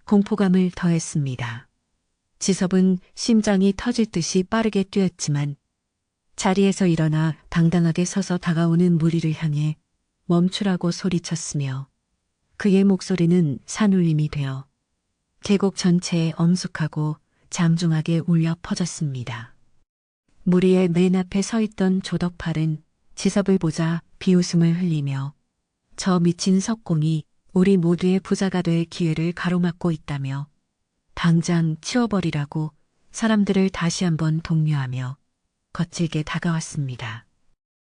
공포감을 더했습니다. 지섭은 심장이 터질 듯이 빠르게 뛰었지만 자리에서 일어나 당당하게 서서 다가오는 무리를 향해 멈추라고 소리쳤으며 그의 목소리는 산울림이 되어 계곡 전체에 엄숙하고 잠중하게 울려 퍼졌습니다. 무리의 맨 앞에 서 있던 조덕팔은 지섭을 보자 비웃음을 흘리며 저 미친 석공이 우리 모두의 부자가 될 기회를 가로막고 있다며 당장 치워버리라고 사람들을 다시 한번 독려하며 거칠게 다가왔습니다.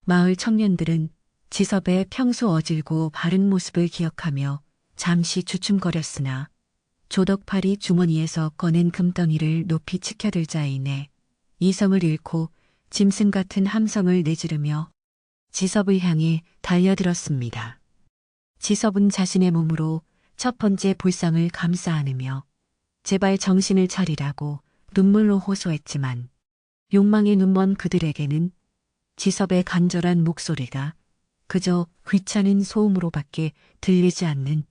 마을 청년들은 지섭의 평소 어질고 바른 모습을 기억하며 잠시 주춤거렸으나 조덕팔이 주머니에서 꺼낸 금덩이를 높이 치켜들자이내 이성을 잃고 짐승 같은 함성을 내지르며 지섭을 향해 달려들었습니다. 지섭은 자신의 몸으로 첫 번째 불상을 감싸 안으며 제발 정신을 차리라고 눈물로 호소했지만 욕망에 눈먼 그들에게는 지섭의 간절한 목소리가 그저 귀찮은 소음으로밖에 들리지 않는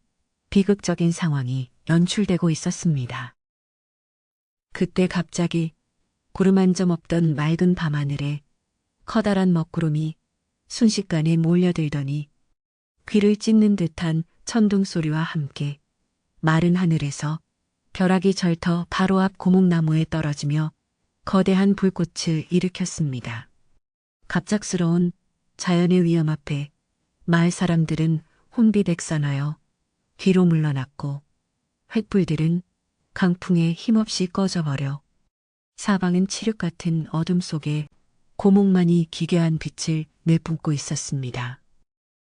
비극적인 상황이 연출되고 있었습니다. 그때 갑자기 구름 한 점 없던 맑은 밤하늘에 커다란 먹구름이 순식간에 몰려들더니 귀를 찢는 듯한 천둥 소리와 함께 마른 하늘에서 벼락이 절터 바로 앞 고목나무에 떨어지며 거대한 불꽃을 일으켰습니다. 갑작스러운 자연의 위험 앞에 마을 사람들은 혼비백산하여 뒤로 물러났고 횃불들은 강풍에 힘없이 꺼져버려 사방은 칠흑 같은 어둠 속에 고목만이 기괴한 빛을 내뿜고 있었습니다.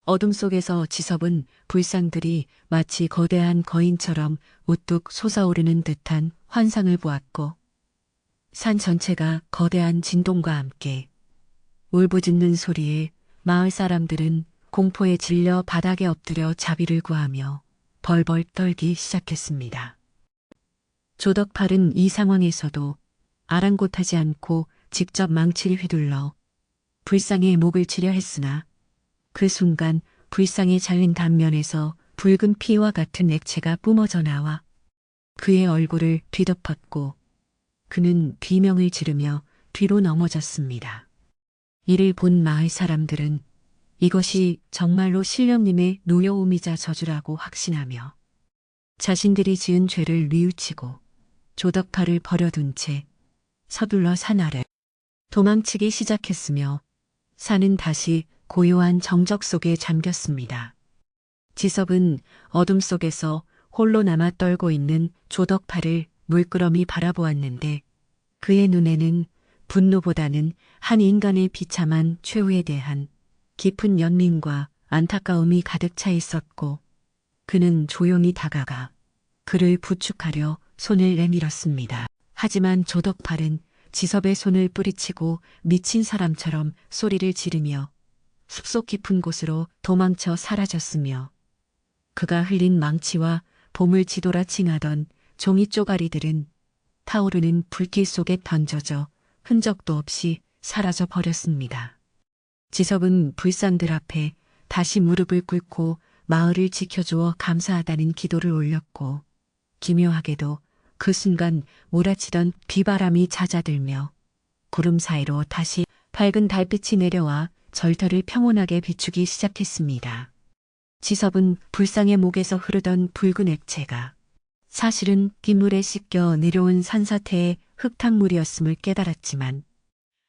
어둠 속에서 지섭은 불상들이 마치 거대한 거인처럼 우뚝 솟아오르는 듯한 환상을 보았고 산 전체가 거대한 진동과 함께 울부짖는 소리에 마을 사람들은 공포에 질려 바닥에 엎드려 자비를 구하며 벌벌 떨기 시작했습니다. 조덕팔은 이 상황에서도 아랑곳하지 않고 직접 망치를 휘둘러 불상의 목을 치려 했으나 그 순간 불상의 잘린 단면에서 붉은 피와 같은 액체가 뿜어져 나와 그의 얼굴을 뒤덮었고 그는 비명을 지르며 뒤로 넘어졌습니다. 이를 본 마을 사람들은 이것이 정말로 신령님의 노여움이자 저주라고 확신하며 자신들이 지은 죄를 뉘우치고 조덕팔을 버려둔 채 서둘러 산 아래 도망치기 시작했으며 산은 다시 고요한 정적 속에 잠겼습니다. 지섭은 어둠 속에서 홀로 남아 떨고 있는 조덕팔을 물끄러미 바라보았는데 그의 눈에는 분노보다는 한 인간의 비참한 최후에 대한 깊은 연민과 안타까움이 가득 차 있었고 그는 조용히 다가가 그를 부축하려 손을 내밀었습니다. 하지만 조덕팔은 지섭의 손을 뿌리치고 미친 사람처럼 소리를 지르며 숲속 깊은 곳으로 도망쳐 사라졌으며 그가 흘린 망치와 봄을 지돌아 칭하던 종이 쪼가리들은 타오르는 불길 속에 던져져 흔적도 없이 사라져 버렸습니다. 지섭은 불상들 앞에 다시 무릎을 꿇고 마을을 지켜주어 감사하다는 기도를 올렸고 기묘하게도 그 순간 몰아치던 비바람이 잦아들며 구름 사이로 다시 밝은 달빛이 내려와 절터를 평온하게 비추기 시작했습니다. 지섭은 불상의 목에서 흐르던 붉은 액체가 사실은 빗물에 씻겨 내려온 산사태의 흙탕물이었음을 깨달았지만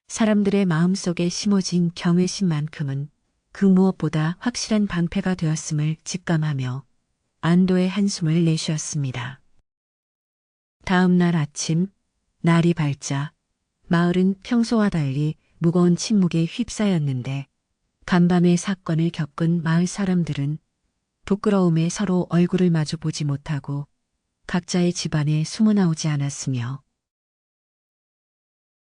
사람들의 마음속에 심어진 경외심만큼은 그 무엇보다 확실한 방패가 되었음을 직감하며 안도의 한숨을 내쉬었습니다. 다음 날 아침 날이 밝자 마을은 평소와 달리 무거운 침묵에 휩싸였는데 간밤의 사건을 겪은 마을 사람들은 부끄러움에 서로 얼굴을 마주 보지 못하고 각자의 집안에 숨어나오지 않았으며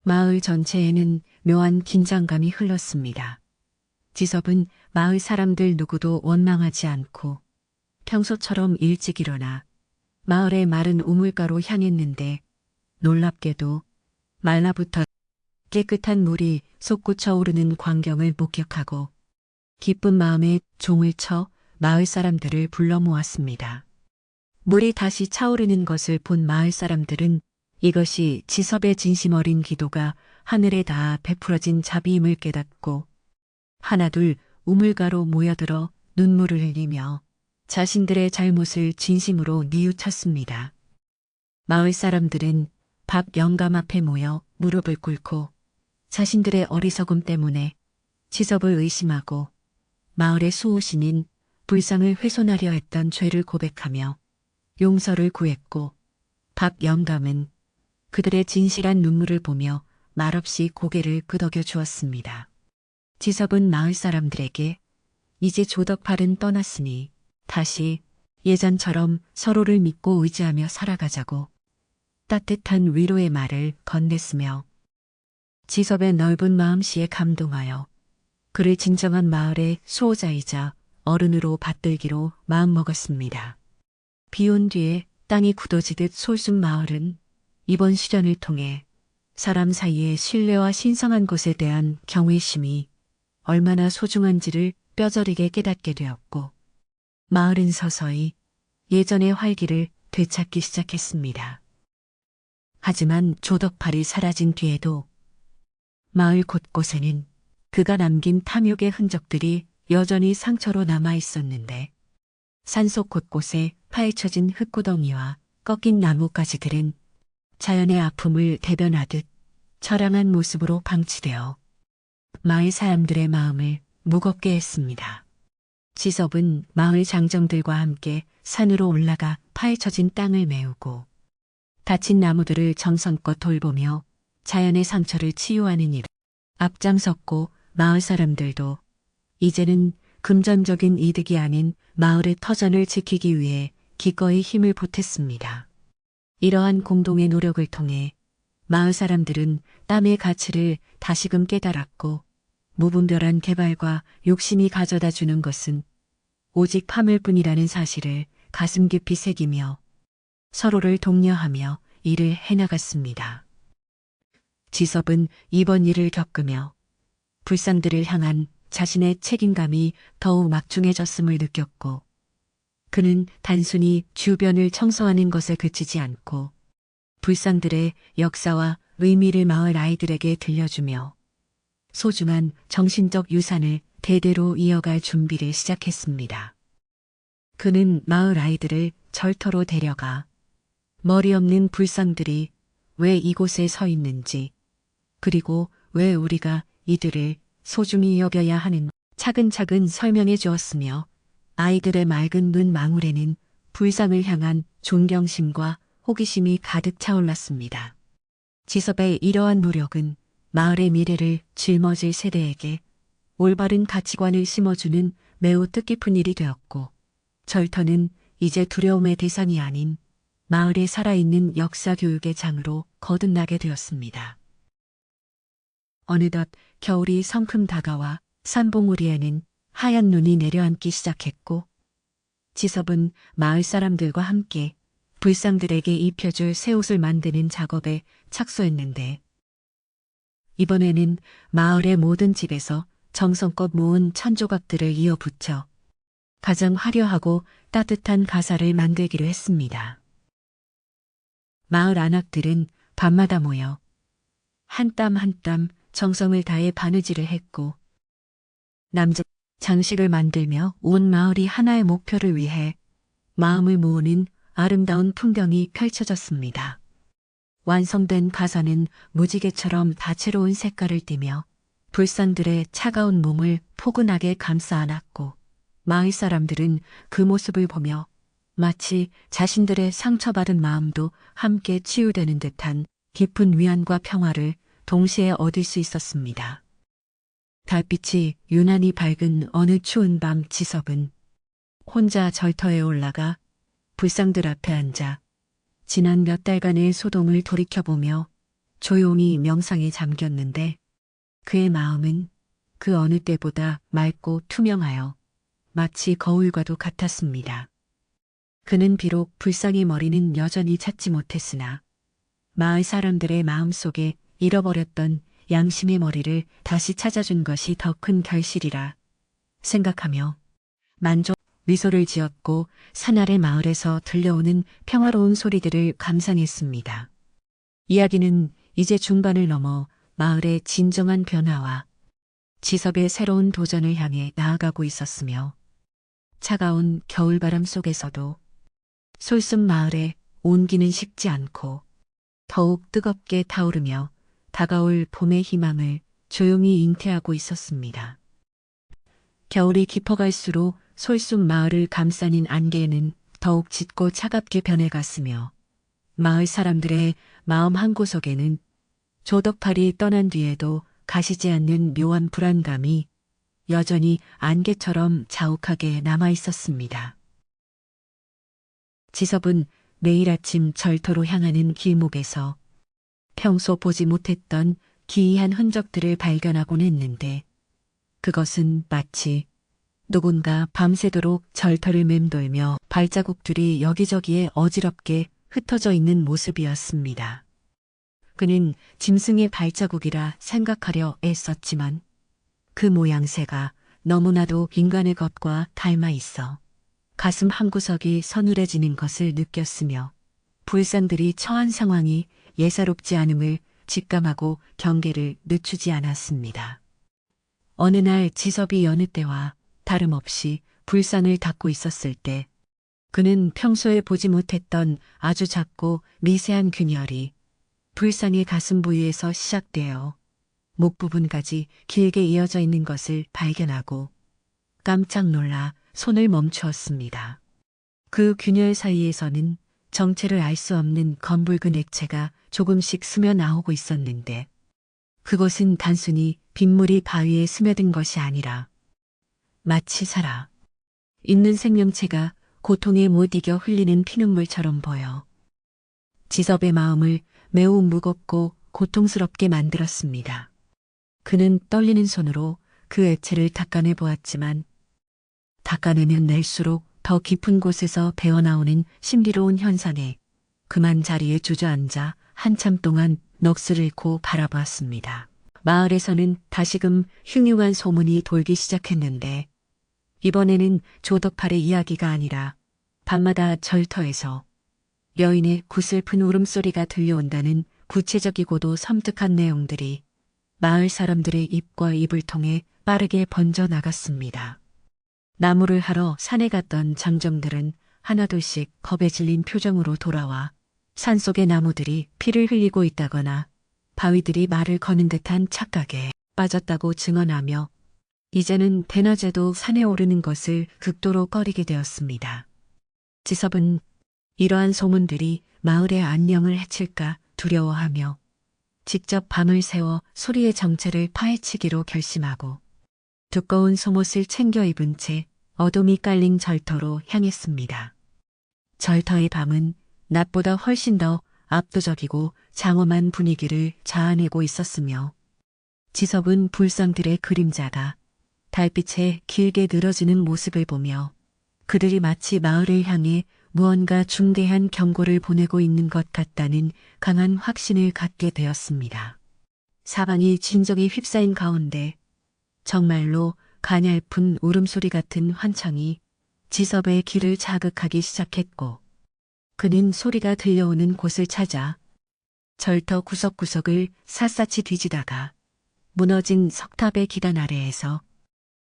마을 전체에는 묘한 긴장감이 흘렀습니다. 지섭은 마을 사람들 누구도 원망하지 않고 평소처럼 일찍 일어나 마을의 마른 우물가로 향했는데 놀랍게도 말라붙어 깨끗한 물이 솟구쳐 오르는 광경을 목격하고 기쁜 마음에 종을 쳐 마을 사람들을 불러 모았습니다. 물이 다시 차오르는 것을 본 마을 사람들은 이것이 지섭의 진심 어린 기도가 하늘에 닿아 베풀어진 자비임을 깨닫고 하나둘 우물가로 모여들어 눈물을 흘리며 자신들의 잘못을 진심으로 뉘우쳤습니다. 마을 사람들은 밥 영감 앞에 모여 무릎을 꿇고 자신들의 어리석음 때문에 지섭을 의심하고 마을의 수호신인 불상을 훼손하려 했던 죄를 고백하며 용서를 구했고 박 영감은 그들의 진실한 눈물을 보며 말없이 고개를 끄덕여 주었습니다. 지섭은 마을 사람들에게 이제 조덕팔은 떠났으니 다시 예전처럼 서로를 믿고 의지하며 살아가자고 따뜻한 위로의 말을 건넸으며 지섭의 넓은 마음씨에 감동하여 그를 진정한 마을의 수호자이자 어른으로 받들기로 마음먹었습니다. 비온 뒤에 땅이 굳어지듯 솔순 마을은 이번 시련을 통해 사람 사이의 신뢰와 신성한 것에 대한 경외심이 얼마나 소중한지를 뼈저리게 깨닫게 되었고 마을은 서서히 예전의 활기를 되찾기 시작했습니다. 하지만 조덕팔이 사라진 뒤에도 마을 곳곳에는 그가 남긴 탐욕의 흔적들이 여전히 상처로 남아 있었는데 산속 곳곳에 파헤쳐진 흙구덩이와 꺾인 나뭇가지들은 자연의 아픔을 대변하듯 처량한 모습으로 방치되어 마을 사람들의 마음을 무겁게 했습니다. 지섭은 마을 장정들과 함께 산으로 올라가 파헤쳐진 땅을 메우고 다친 나무들을 정성껏 돌보며 자연의 상처를 치유하는 일 앞장섰고 마을 사람들도 이제는 금전적인 이득이 아닌 마을의 터전을 지키기 위해 기꺼이 힘을 보탰습니다. 이러한 공동의 노력을 통해 마을 사람들은 땀의 가치를 다시금 깨달았고 무분별한 개발과 욕심이 가져다 주는 것은 오직 파멸 뿐이라는 사실을 가슴 깊이 새기며 서로를 독려하며 일을 해나갔습니다. 지섭은 이번 일을 겪으며 불상들을 향한 자신의 책임감이 더욱 막중해졌음을 느꼈고 그는 단순히 주변을 청소하는 것에 그치지 않고 불상들의 역사와 의미를 마을 아이들에게 들려주며 소중한 정신적 유산을 대대로 이어갈 준비를 시작했습니다. 그는 마을 아이들을 절터로 데려가 머리 없는 불상들이 왜 이곳에 서 있는지 그리고 왜 우리가 이들을 소중히 여겨야 하는 차근차근 설명해 주었으며 아이들의 맑은 눈 망울에는 불상을 향한 존경심과 호기심이 가득 차올랐습니다. 지섭의 이러한 노력은 마을의 미래를 짊어질 세대에게 올바른 가치관을 심어주는 매우 뜻깊은 일이 되었고 절터는 이제 두려움의 대상이 아닌 마을에 살아있는 역사 교육의 장으로 거듭나게 되었습니다. 어느덧 겨울이 성큼 다가와 산봉우리에는 하얀 눈이 내려앉기 시작했고 지섭은 마을 사람들과 함께 불상들에게 입혀줄 새 옷을 만드는 작업에 착수했는데 이번에는 마을의 모든 집에서 정성껏 모은 천조각들을 이어붙여 가장 화려하고 따뜻한 가사를 만들기로 했습니다. 마을 안악들은 밤마다 모여 한 땀 한 땀 정성을 다해 바느질을 했고 남자 장식을 만들며 온 마을이 하나의 목표를 위해 마음을 모으는 아름다운 풍경이 펼쳐졌습니다. 완성된 가사는 무지개처럼 다채로운 색깔을 띠며 불상들의 차가운 몸을 포근하게 감싸 안았고 마을 사람들은 그 모습을 보며 마치 자신들의 상처받은 마음도 함께 치유되는 듯한 깊은 위안과 평화를 동시에 얻을 수 있었습니다. 달빛이 유난히 밝은 어느 추운 밤 지섭은 혼자 절터에 올라가 불상들 앞에 앉아 지난 몇 달간의 소동을 돌이켜보며 조용히 명상에 잠겼는데 그의 마음은 그 어느 때보다 맑고 투명하여 마치 거울과도 같았습니다. 그는 비록 불상의 머리는 여전히 찾지 못했으나 마을 사람들의 마음속에 잃어버렸던 양심의 머리를 다시 찾아준 것이 더 큰 결실이라 생각하며 만족 미소를 지었고 산 아래 마을에서 들려오는 평화로운 소리들을 감상했습니다. 이야기는 이제 중반을 넘어 마을의 진정한 변화와 지섭의 새로운 도전을 향해 나아가고 있었으며 차가운 겨울바람 속에서도 솔순 마을의 온기는 식지 않고 더욱 뜨겁게 타오르며 다가올 봄의 희망을 조용히 잉태하고 있었습니다. 겨울이 깊어갈수록 솔숲 마을을 감싸는 안개는 더욱 짙고 차갑게 변해갔으며 마을 사람들의 마음 한구석에는 조덕팔이 떠난 뒤에도 가시지 않는 묘한 불안감이 여전히 안개처럼 자욱하게 남아 있었습니다. 지섭은 매일 아침 절터로 향하는 길목에서 평소 보지 못했던 기이한 흔적들을 발견하곤 했는데 그것은 마치 누군가 밤새도록 절터를 맴돌며 발자국들이 여기저기에 어지럽게 흩어져 있는 모습이었습니다. 그는 짐승의 발자국이라 생각하려 애썼지만 그 모양새가 너무나도 인간의 것과 닮아 있어 가슴 한구석이 서늘해지는 것을 느꼈으며 불상들이 처한 상황이 예사롭지 않음을 직감하고 경계를 늦추지 않았습니다. 어느 날 지섭이 여느 때와 다름없이 불상을 닦고 있었을 때 그는 평소에 보지 못했던 아주 작고 미세한 균열이 불상의 가슴 부위에서 시작되어 목 부분까지 길게 이어져 있는 것을 발견하고 깜짝 놀라 손을 멈추었습니다. 그 균열 사이에서는 정체를 알 수 없는 검붉은 액체가 조금씩 스며나오고 있었는데 그것은 단순히 빗물이 바위에 스며든 것이 아니라 마치 살아 있는 생명체가 고통에 못 이겨 흘리는 피눈물처럼 보여 지섭의 마음을 매우 무겁고 고통스럽게 만들었습니다. 그는 떨리는 손으로 그 액체를 닦아내 보았지만 닦아내면 낼수록 더 깊은 곳에서 배어나오는 신비로운 현상에 그만 자리에 주저앉아 한참 동안 넋을 잃고 바라보았습니다. 마을에서는 다시금 흉흉한 소문이 돌기 시작했는데 이번에는 조덕팔의 이야기가 아니라 밤마다 절터에서 여인의 구슬픈 울음소리가 들려온다는 구체적이고도 섬뜩한 내용들이 마을 사람들의 입과 입을 통해 빠르게 번져나갔습니다. 나무를 하러 산에 갔던 장정들은 하나둘씩 겁에 질린 표정으로 돌아와 산속의 나무들이 피를 흘리고 있다거나 바위들이 말을 거는 듯한 착각에 빠졌다고 증언하며 이제는 대낮에도 산에 오르는 것을 극도로 꺼리게 되었습니다. 지섭은 이러한 소문들이 마을의 안녕을 해칠까 두려워하며 직접 밤을 새워 소리의 정체를 파헤치기로 결심하고 두꺼운 속옷을 챙겨 입은 채 어둠이 깔린 절터로 향했습니다. 절터의 밤은 낮보다 훨씬 더 압도적이고 장엄한 분위기를 자아내고 있었으며 지섭은 불상들의 그림자가 달빛에 길게 늘어지는 모습을 보며 그들이 마치 마을을 향해 무언가 중대한 경고를 보내고 있는 것 같다는 강한 확신을 갖게 되었습니다. 사방이 진적이 휩싸인 가운데 정말로 가냘픈 울음소리 같은 환청이 지섭의 귀를 자극하기 시작했고 그는 소리가 들려오는 곳을 찾아 절터 구석구석을 샅샅이 뒤지다가 무너진 석탑의 기단 아래에서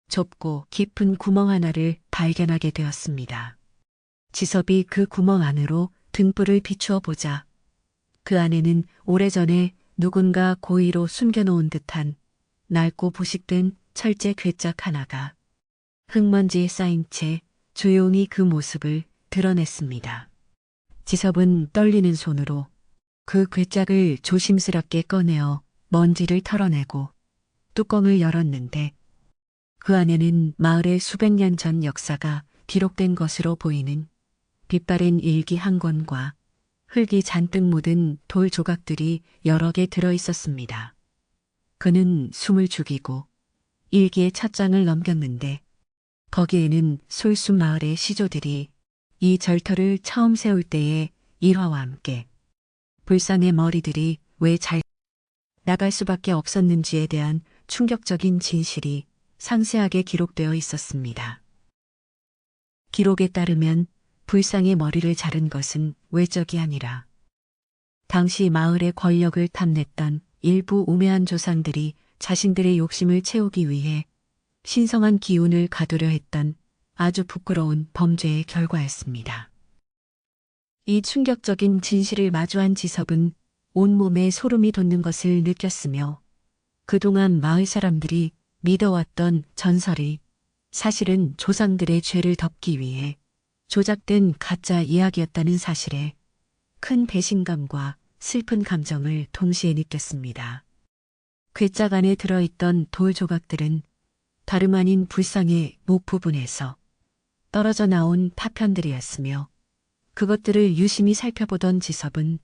좁고 깊은 구멍 하나를 발견하게 되었습니다. 지섭이 그 구멍 안으로 등불을 비추어 보자 그 안에는 오래전에 누군가 고의로 숨겨놓은 듯한 낡고 부식된 철제 괴짝 하나가 흙먼지에 쌓인 채 조용히 그 모습을 드러냈습니다. 지섭은 떨리는 손으로 그 괴짝을 조심스럽게 꺼내어 먼지를 털어내고 뚜껑을 열었는데 그 안에는 마을의 수백 년 전 역사가 기록된 것으로 보이는 빛바랜 일기 한 권과 흙이 잔뜩 묻은 돌 조각들이 여러 개 들어 있었습니다. 그는 숨을 죽이고 일기의 첫 장을 넘겼는데 거기에는 솔숲 마을의 시조들이 이 절터를 처음 세울 때의 일화와 함께 불상의 머리들이 왜 잘 나갈 수밖에 없었는지에 대한 충격적인 진실이 상세하게 기록되어 있었습니다. 기록에 따르면 불상의 머리를 자른 것은 외적이 아니라 당시 마을의 권력을 탐냈던 일부 우매한 조상들이 자신들의 욕심을 채우기 위해 신성한 기운을 가두려 했던 아주 부끄러운 범죄의 결과였습니다. 이 충격적인 진실을 마주한 지섭은 온몸에 소름이 돋는 것을 느꼈으며 그동안 마을 사람들이 믿어왔던 전설이 사실은 조상들의 죄를 덮기 위해 조작된 가짜 이야기였다는 사실에 큰 배신감과 슬픈 감정을 동시에 느꼈습니다. 괴짝 안에 들어있던 돌 조각들은 다름 아닌 불상의 목 부분에서 떨어져 나온 파편들이었으며 그것들을 유심히 살펴보던 지섭은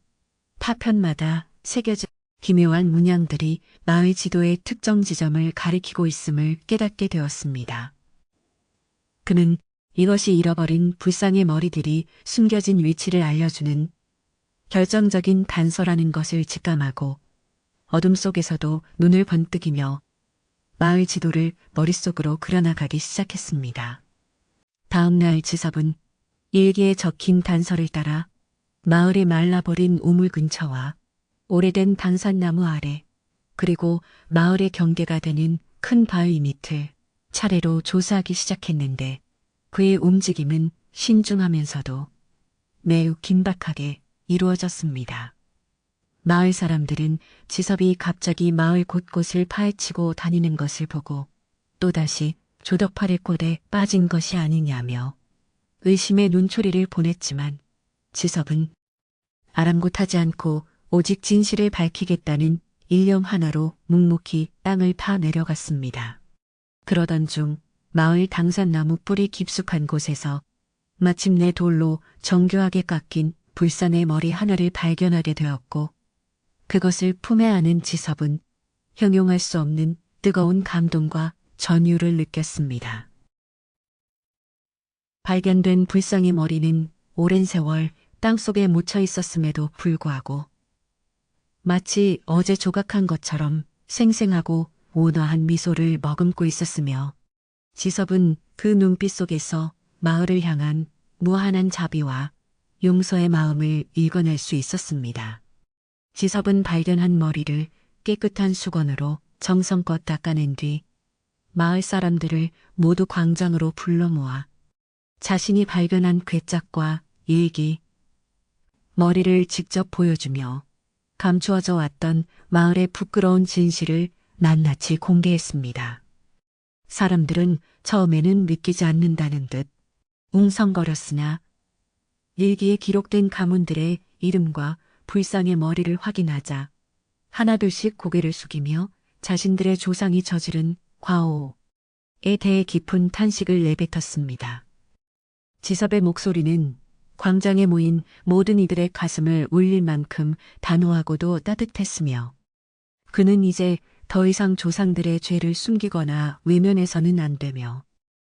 파편마다 새겨진 기묘한 문양들이 마을 지도의 특정 지점을 가리키고 있음을 깨닫게 되었습니다. 그는 이것이 잃어버린 불상의 머리들이 숨겨진 위치를 알려주는 결정적인 단서라는 것을 직감하고 어둠 속에서도 눈을 번뜩이며 마을 지도를 머릿속으로 그려나가기 시작했습니다. 다음 날 지섭은 일기에 적힌 단서를 따라 마을의 말라버린 우물 근처와 오래된 당산나무 아래 그리고 마을의 경계가 되는 큰 바위 밑을 차례로 조사하기 시작했는데 그의 움직임은 신중하면서도 매우 긴박하게 이루어졌습니다. 마을 사람들은 지섭이 갑자기 마을 곳곳을 파헤치고 다니는 것을 보고 또다시 조덕팔의 꼴에 빠진 것이 아니냐며 의심의 눈초리를 보냈지만 지섭은 아랑곳하지 않고 오직 진실을 밝히겠다는 일념 하나로 묵묵히 땅을 파 내려갔습니다. 그러던 중 마을 당산나무 뿌리 깊숙한 곳에서 마침내 돌로 정교하게 깎인 불산의 머리 하나를 발견하게 되었고 그것을 품에 안은 지섭은 형용할 수 없는 뜨거운 감동과 전율을 느꼈습니다. 발견된 불상의 머리는 오랜 세월 땅속에 묻혀 있었음에도 불구하고 마치 어제 조각한 것처럼 생생하고 온화한 미소를 머금고 있었으며 지섭은 그 눈빛 속에서 마을을 향한 무한한 자비와 용서의 마음을 읽어낼 수 있었습니다. 지섭은 발견한 머리를 깨끗한 수건으로 정성껏 닦아낸 뒤 마을 사람들을 모두 광장으로 불러 모아 자신이 발견한 괴짝과 일기, 머리를 직접 보여주며 감추어져 왔던 마을의 부끄러운 진실을 낱낱이 공개했습니다. 사람들은 처음에는 믿기지 않는다는 듯 웅성거렸으나 일기에 기록된 가문들의 이름과 불상의 머리를 확인하자 하나둘씩 고개를 숙이며 자신들의 조상이 저지른 과오에 대해 깊은 탄식을 내뱉었습니다. 지섭의 목소리는 광장에 모인 모든 이들의 가슴을 울릴 만큼 단호하고도 따뜻했으며 그는 이제 더 이상 조상들의 죄를 숨기거나 외면해서는 안 되며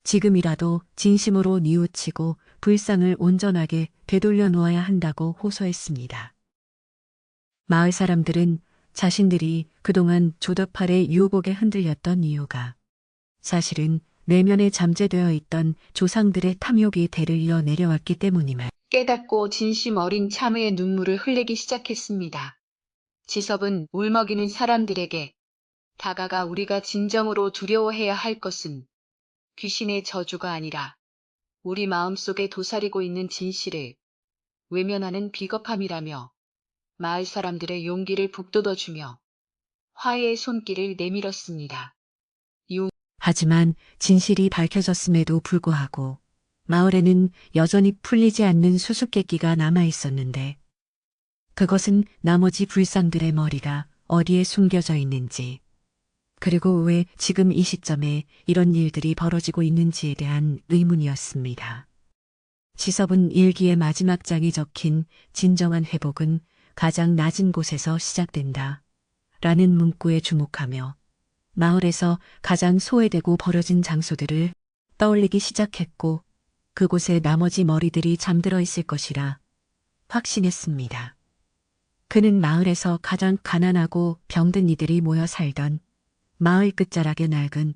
지금이라도 진심으로 뉘우치고 불상을 온전하게 되돌려 놓아야 한다고 호소했습니다. 마을 사람들은 자신들이 그동안 조덕팔의 유혹에 흔들렸던 이유가 사실은 내면에 잠재되어 있던 조상들의 탐욕이 대를 이어 내려왔기 때문임을 깨닫고 진심 어린 참회의 눈물을 흘리기 시작했습니다. 지섭은 울먹이는 사람들에게 다가가 우리가 진정으로 두려워해야 할 것은 귀신의 저주가 아니라 우리 마음속에 도사리고 있는 진실을 외면하는 비겁함이라며 마을 사람들의 용기를 북돋워주며 화해의 손길을 내밀었습니다. 하지만 진실이 밝혀졌음에도 불구하고 마을에는 여전히 풀리지 않는 수수께끼가 남아 있었는데 그것은 나머지 불상들의 머리가 어디에 숨겨져 있는지 그리고 왜 지금 이 시점에 이런 일들이 벌어지고 있는지에 대한 의문이었습니다. 지섭은 일기의 마지막 장이 적힌 진정한 회복은 가장 낮은 곳에서 시작된다 라는 문구에 주목하며 마을에서 가장 소외되고 버려진 장소들을 떠올리기 시작했고 그곳에 나머지 머리들이 잠들어 있을 것이라 확신했습니다. 그는 마을에서 가장 가난하고 병든 이들이 모여 살던 마을 끝자락에 낡은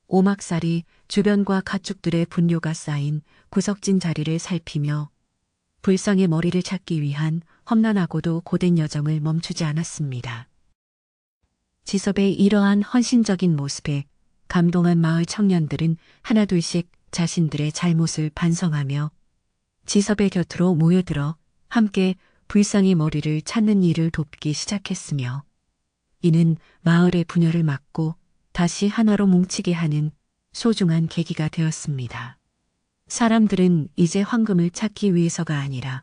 오막살이 주변과 가축들의 분뇨가 쌓인 구석진 자리를 살피며 불상의 머리를 찾기 위한 험난하고도 고된 여정을 멈추지 않았습니다. 지섭의 이러한 헌신적인 모습에 감동한 마을 청년들은 하나둘씩 자신들의 잘못을 반성하며 지섭의 곁으로 모여들어 함께 불상의 머리를 찾는 일을 돕기 시작했으며 이는 마을의 분열을 막고 다시 하나로 뭉치게 하는 소중한 계기가 되었습니다. 사람들은 이제 황금을 찾기 위해서가 아니라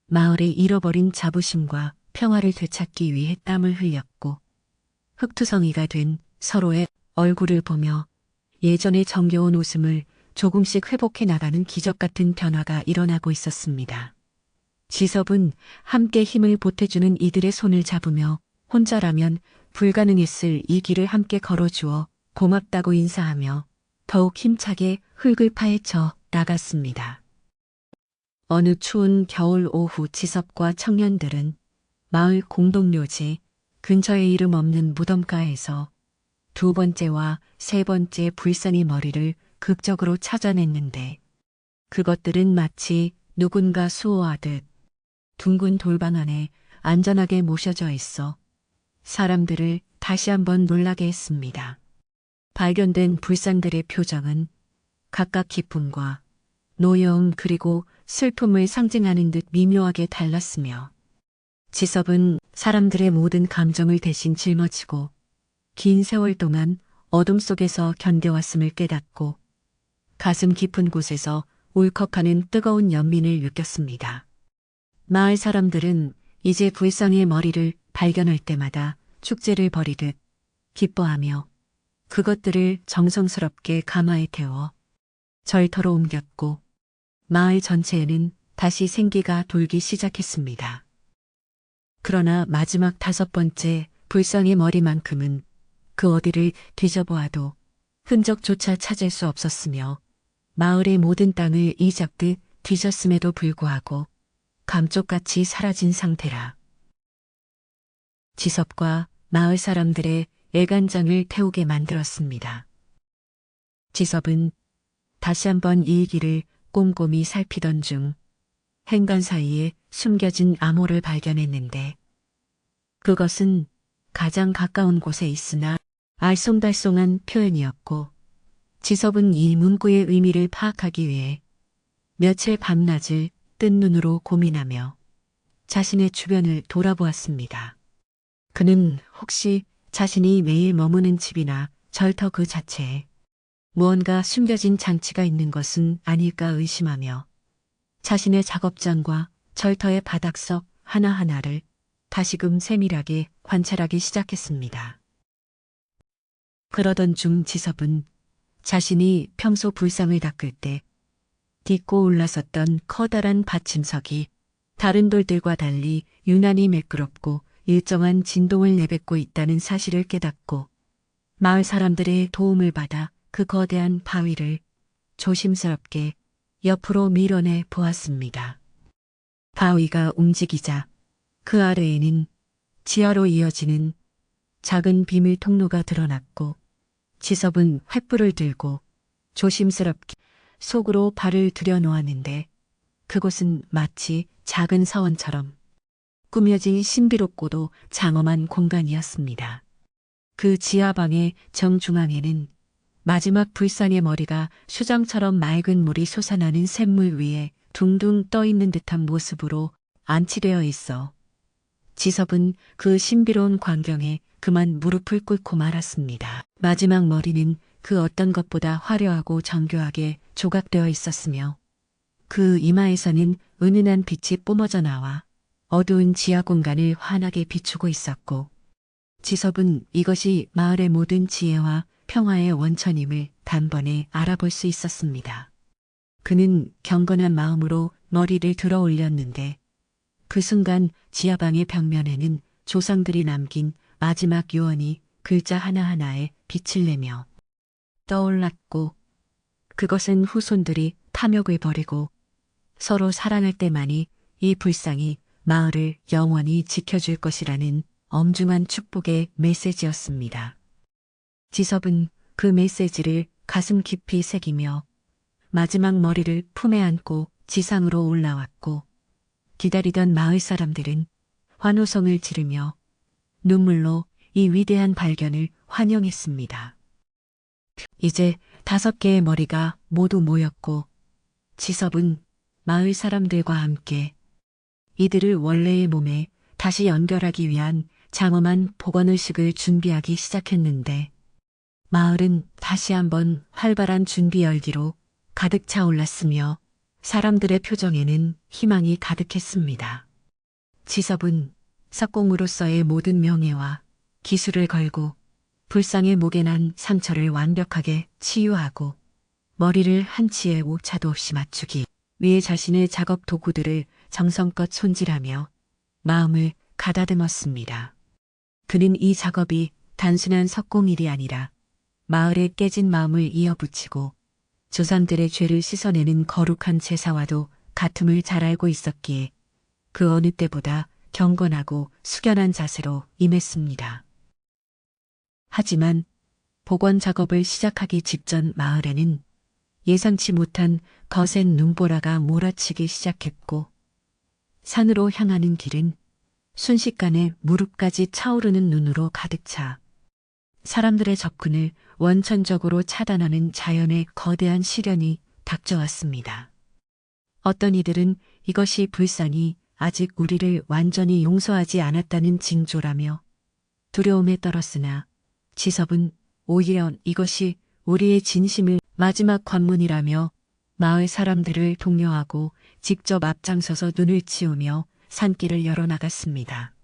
마을의 잃어버린 자부심과 평화를 되찾기 위해 땀을 흘렸고 흙투성이가 된 서로의 얼굴을 보며 예전의 정겨운 웃음을 조금씩 회복해 나가는 기적 같은 변화가 일어나고 있었습니다. 지섭은 함께 힘을 보태주는 이들의 손을 잡으며 혼자라면 불가능했을 이 길을 함께 걸어주어 고맙다고 인사하며 더욱 힘차게 흙을 파헤쳐 나갔습니다. 어느 추운 겨울 오후 지섭과 청년들은 마을 공동묘지 근처에 이름 없는 무덤가에서 두 번째와 세 번째 불상의 머리를 극적으로 찾아냈는데 그것들은 마치 누군가 수호하듯 둥근 돌방 안에 안전하게 모셔져 있어 사람들을 다시 한번 놀라게 했습니다. 발견된 불상들의 표정은 각각 기쁨과 노여움 그리고 슬픔을 상징하는 듯 미묘하게 달랐으며 지섭은 사람들의 모든 감정을 대신 짊어지고 긴 세월 동안 어둠 속에서 견뎌왔음을 깨닫고 가슴 깊은 곳에서 울컥하는 뜨거운 연민을 느꼈습니다. 마을 사람들은 이제 불상의 머리를 발견할 때마다 축제를 벌이듯 기뻐하며 그것들을 정성스럽게 가마에 태워 절터로 옮겼고 마을 전체에는 다시 생기가 돌기 시작했습니다. 그러나 마지막 다섯 번째 불상의 머리만큼은 그 어디를 뒤져보아도 흔적조차 찾을 수 없었으며 마을의 모든 땅을 이잡듯 뒤졌음에도 불구하고 감쪽같이 사라진 상태라. 지섭과 마을 사람들의 애간장을 태우게 만들었습니다. 지섭은 다시 한번 이 길을 꼼꼼히 살피던 중 행간 사이에 숨겨진 암호를 발견했는데 그것은 가장 가까운 곳에 있으나 알쏭달쏭한 표현이었고 지섭은 이 문구의 의미를 파악하기 위해 며칠 밤낮을 뜬 눈으로 고민하며 자신의 주변을 돌아보았습니다. 그는 혹시 자신이 매일 머무는 집이나 절터 그 자체에 무언가 숨겨진 장치가 있는 것은 아닐까 의심하며 자신의 작업장과 절터의 바닥석 하나하나를 다시금 세밀하게 관찰하기 시작했습니다. 그러던 중 지섭은 자신이 평소 불상을 닦을 때 딛고 올라섰던 커다란 받침석이 다른 돌들과 달리 유난히 매끄럽고 일정한 진동을 내뱉고 있다는 사실을 깨닫고 마을 사람들의 도움을 받아 그 거대한 바위를 조심스럽게 옆으로 밀어내 보았습니다. 바위가 움직이자 그 아래에는 지하로 이어지는 작은 비밀 통로가 드러났고 지섭은 횃불을 들고 조심스럽게 속으로 발을 들여놓았는데 그곳은 마치 작은 사원처럼 꾸며진 신비롭고도 장엄한 공간이었습니다. 그 지하방의 정중앙에는 마지막 불상의 머리가 수정처럼 맑은 물이 솟아나는 샘물 위에 둥둥 떠있는 듯한 모습으로 안치되어 있어 지섭은 그 신비로운 광경에 그만 무릎을 꿇고 말았습니다. 마지막 머리는 그 어떤 것보다 화려하고 정교하게 조각되어 있었으며 그 이마에서는 은은한 빛이 뿜어져 나와 어두운 지하 공간을 환하게 비추고 있었고 지섭은 이것이 마을의 모든 지혜와 평화의 원천임을 단번에 알아볼 수 있었습니다. 그는 경건한 마음으로 머리를 들어 올렸는데 그 순간 지하방의 벽면에는 조상들이 남긴 마지막 유언이 글자 하나하나에 빛을 내며 떠올랐고 그것은 후손들이 탐욕을 버리고 서로 사랑할 때만이 이 불상이 마을을 영원히 지켜줄 것이라는 엄중한 축복의 메시지였습니다. 지섭은 그 메시지를 가슴 깊이 새기며 마지막 머리를 품에 안고 지상으로 올라왔고 기다리던 마을 사람들은 환호성을 지르며 눈물로 이 위대한 발견을 환영했습니다. 이제 5개의 머리가 모두 모였고 지섭은 마을 사람들과 함께 이들을 원래의 몸에 다시 연결하기 위한 장엄한 복원의식을 준비하기 시작했는데 마을은 다시 한번 활발한 준비 열기로 가득 차올랐으며 사람들의 표정에는 희망이 가득했습니다. 지섭은 석공으로서의 모든 명예와 기술을 걸고 불상의 목에 난 상처를 완벽하게 치유하고 머리를 한치의 오차도 없이 맞추기 위해 자신의 작업 도구들을 정성껏 손질하며 마음을 가다듬었습니다. 그는 이 작업이 단순한 석공일이 아니라 마을의 깨진 마음을 이어붙이고 조상들의 죄를 씻어내는 거룩한 제사와도 같음을 잘 알고 있었기에 그 어느 때보다 경건하고 숙연한 자세로 임했습니다. 하지만 복원 작업을 시작하기 직전 마을에는 예상치 못한 거센 눈보라가 몰아치기 시작했고 산으로 향하는 길은 순식간에 무릎까지 차오르는 눈으로 가득 차 사람들의 접근을 원천적으로 차단하는 자연의 거대한 시련이 닥쳐왔습니다. 어떤 이들은 이것이 불상이 아직 우리를 완전히 용서하지 않았다는 징조라며 두려움에 떨었으나 지섭은 오히려 이것이 우리의 진심을 마지막 관문이라며 마을 사람들을 독려하고 직접 앞장서서 눈을 치우며 산길을 열어나갔습니다.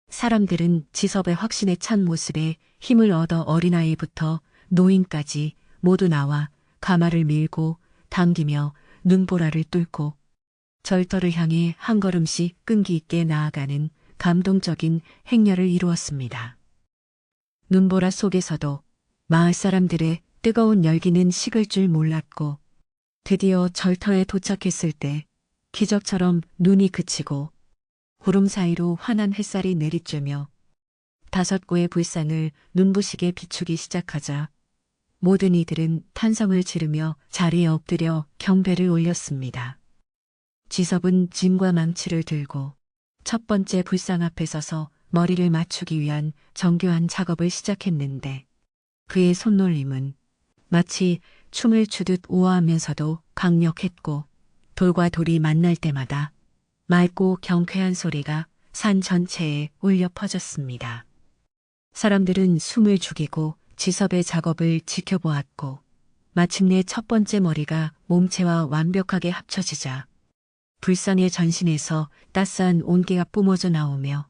사람들은 지섭의 확신에 찬 모습에 힘을 얻어 어린아이부터 노인까지 모두 나와 가마를 밀고 당기며 눈보라를 뚫고 절터를 향해 한 걸음씩 끈기 있게 나아가는 감동적인 행렬을 이루었습니다. 눈보라 속에서도 마을 사람들의 뜨거운 열기는 식을 줄 몰랐고 드디어 절터에 도착했을 때 기적처럼 눈이 그치고 구름 사이로 환한 햇살이 내리쬐며 5구의 불상을 눈부시게 비추기 시작하자 모든 이들은 탄성을 지르며 자리에 엎드려 경배를 올렸습니다. 지섭은 짐과 망치를 들고 첫 번째 불상 앞에 서서 머리를 맞추기 위한 정교한 작업을 시작했는데 그의 손놀림은 마치 춤을 추듯 우아하면서도 강력했고 돌과 돌이 만날 때마다 맑고 경쾌한 소리가 산 전체에 울려 퍼졌습니다. 사람들은 숨을 죽이고 지섭의 작업을 지켜보았고 마침내 첫 번째 머리가 몸체와 완벽하게 합쳐지자 불상의 전신에서 따스한 온기가 뿜어져 나오며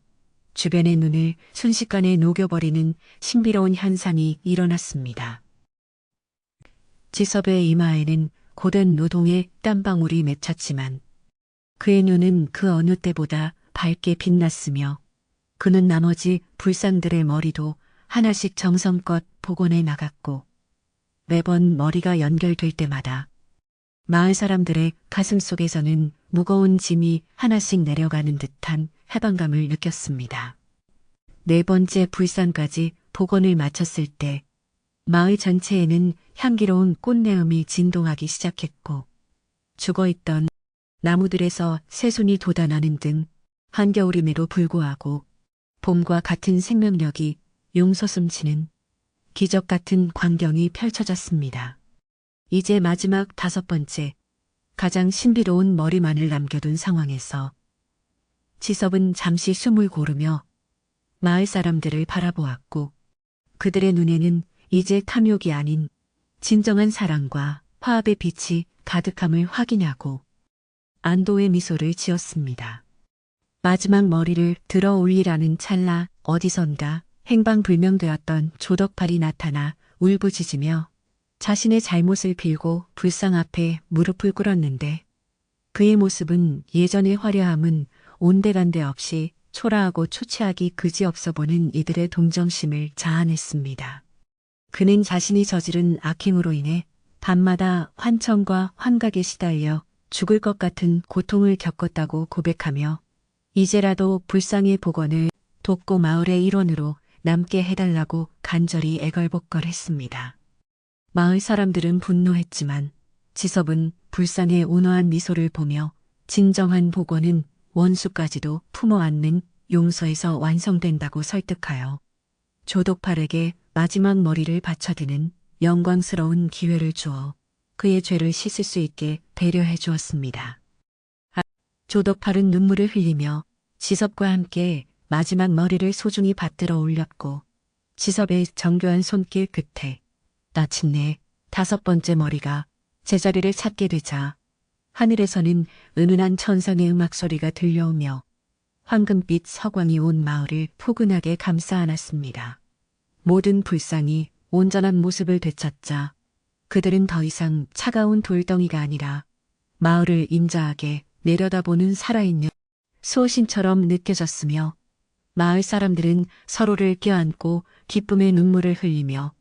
주변의 눈을 순식간에 녹여버리는 신비로운 현상이 일어났습니다. 지섭의 이마에는 고된 노동의 땀방울이 맺혔지만 그의 눈은 그 어느 때보다 밝게 빛났으며 그는 나머지 불상들의 머리도 하나씩 정성껏 복원해 나갔고 매번 머리가 연결될 때마다 마을 사람들의 가슴 속에서는 무거운 짐이 하나씩 내려가는 듯한 해방감을 느꼈습니다. 네 번째 불상까지 복원을 마쳤을 때 마을 전체에는 향기로운 꽃내음이 진동하기 시작했고 죽어있던 나무들에서 새순이 돋아나는 등 한겨울임에도 불구하고 봄과 같은 생명력이 용솟음치는 기적 같은 광경이 펼쳐졌습니다. 이제 마지막 5번째, 가장 신비로운 머리만을 남겨둔 상황에서 지섭은 잠시 숨을 고르며 마을 사람들을 바라보았고 그들의 눈에는 이제 탐욕이 아닌 진정한 사랑과 화합의 빛이 가득함을 확인하고 안도의 미소를 지었습니다. 마지막 머리를 들어 올리라는 찰나 어디선가 행방불명되었던 조덕팔이 나타나 울부짖으며 자신의 잘못을 빌고 불상 앞에 무릎을 꿇었는데 그의 모습은 예전의 화려함은 온데간데 없이 초라하고 초췌하기 그지없어 보는 이들의 동정심을 자아냈습니다. 그는 자신이 저지른 악행으로 인해 밤마다 환청과 환각에 시달려 죽을 것 같은 고통을 겪었다고 고백하며 이제라도 불상의 복원을 돕고 마을의 일원으로 남게 해달라고 간절히 애걸복걸했습니다. 마을 사람들은 분노했지만 지섭은 불상의 온화한 미소를 보며 진정한 복원은 원수까지도 품어안는 용서에서 완성된다고 설득하여 조독팔에게 마지막 머리를 바쳐드는 영광스러운 기회를 주어 그의 죄를 씻을 수 있게 배려해 주었습니다. 조덕팔은 눈물을 흘리며 지섭과 함께 마지막 머리를 소중히 받들어 올렸고 지섭의 정교한 손길 끝에 마침내 5번째 머리가 제자리를 찾게 되자 하늘에서는 은은한 천상의 음악 소리가 들려오며 황금빛 서광이 온 마을을 포근하게 감싸 안았습니다. 모든 불상이 온전한 모습을 되찾자 그들은 더 이상 차가운 돌덩이가 아니라 마을을 임자하게 내려다보는 살아있는 소신처럼 느껴졌으며 마을 사람들은 서로를 껴안고 기쁨의 눈물을 흘리며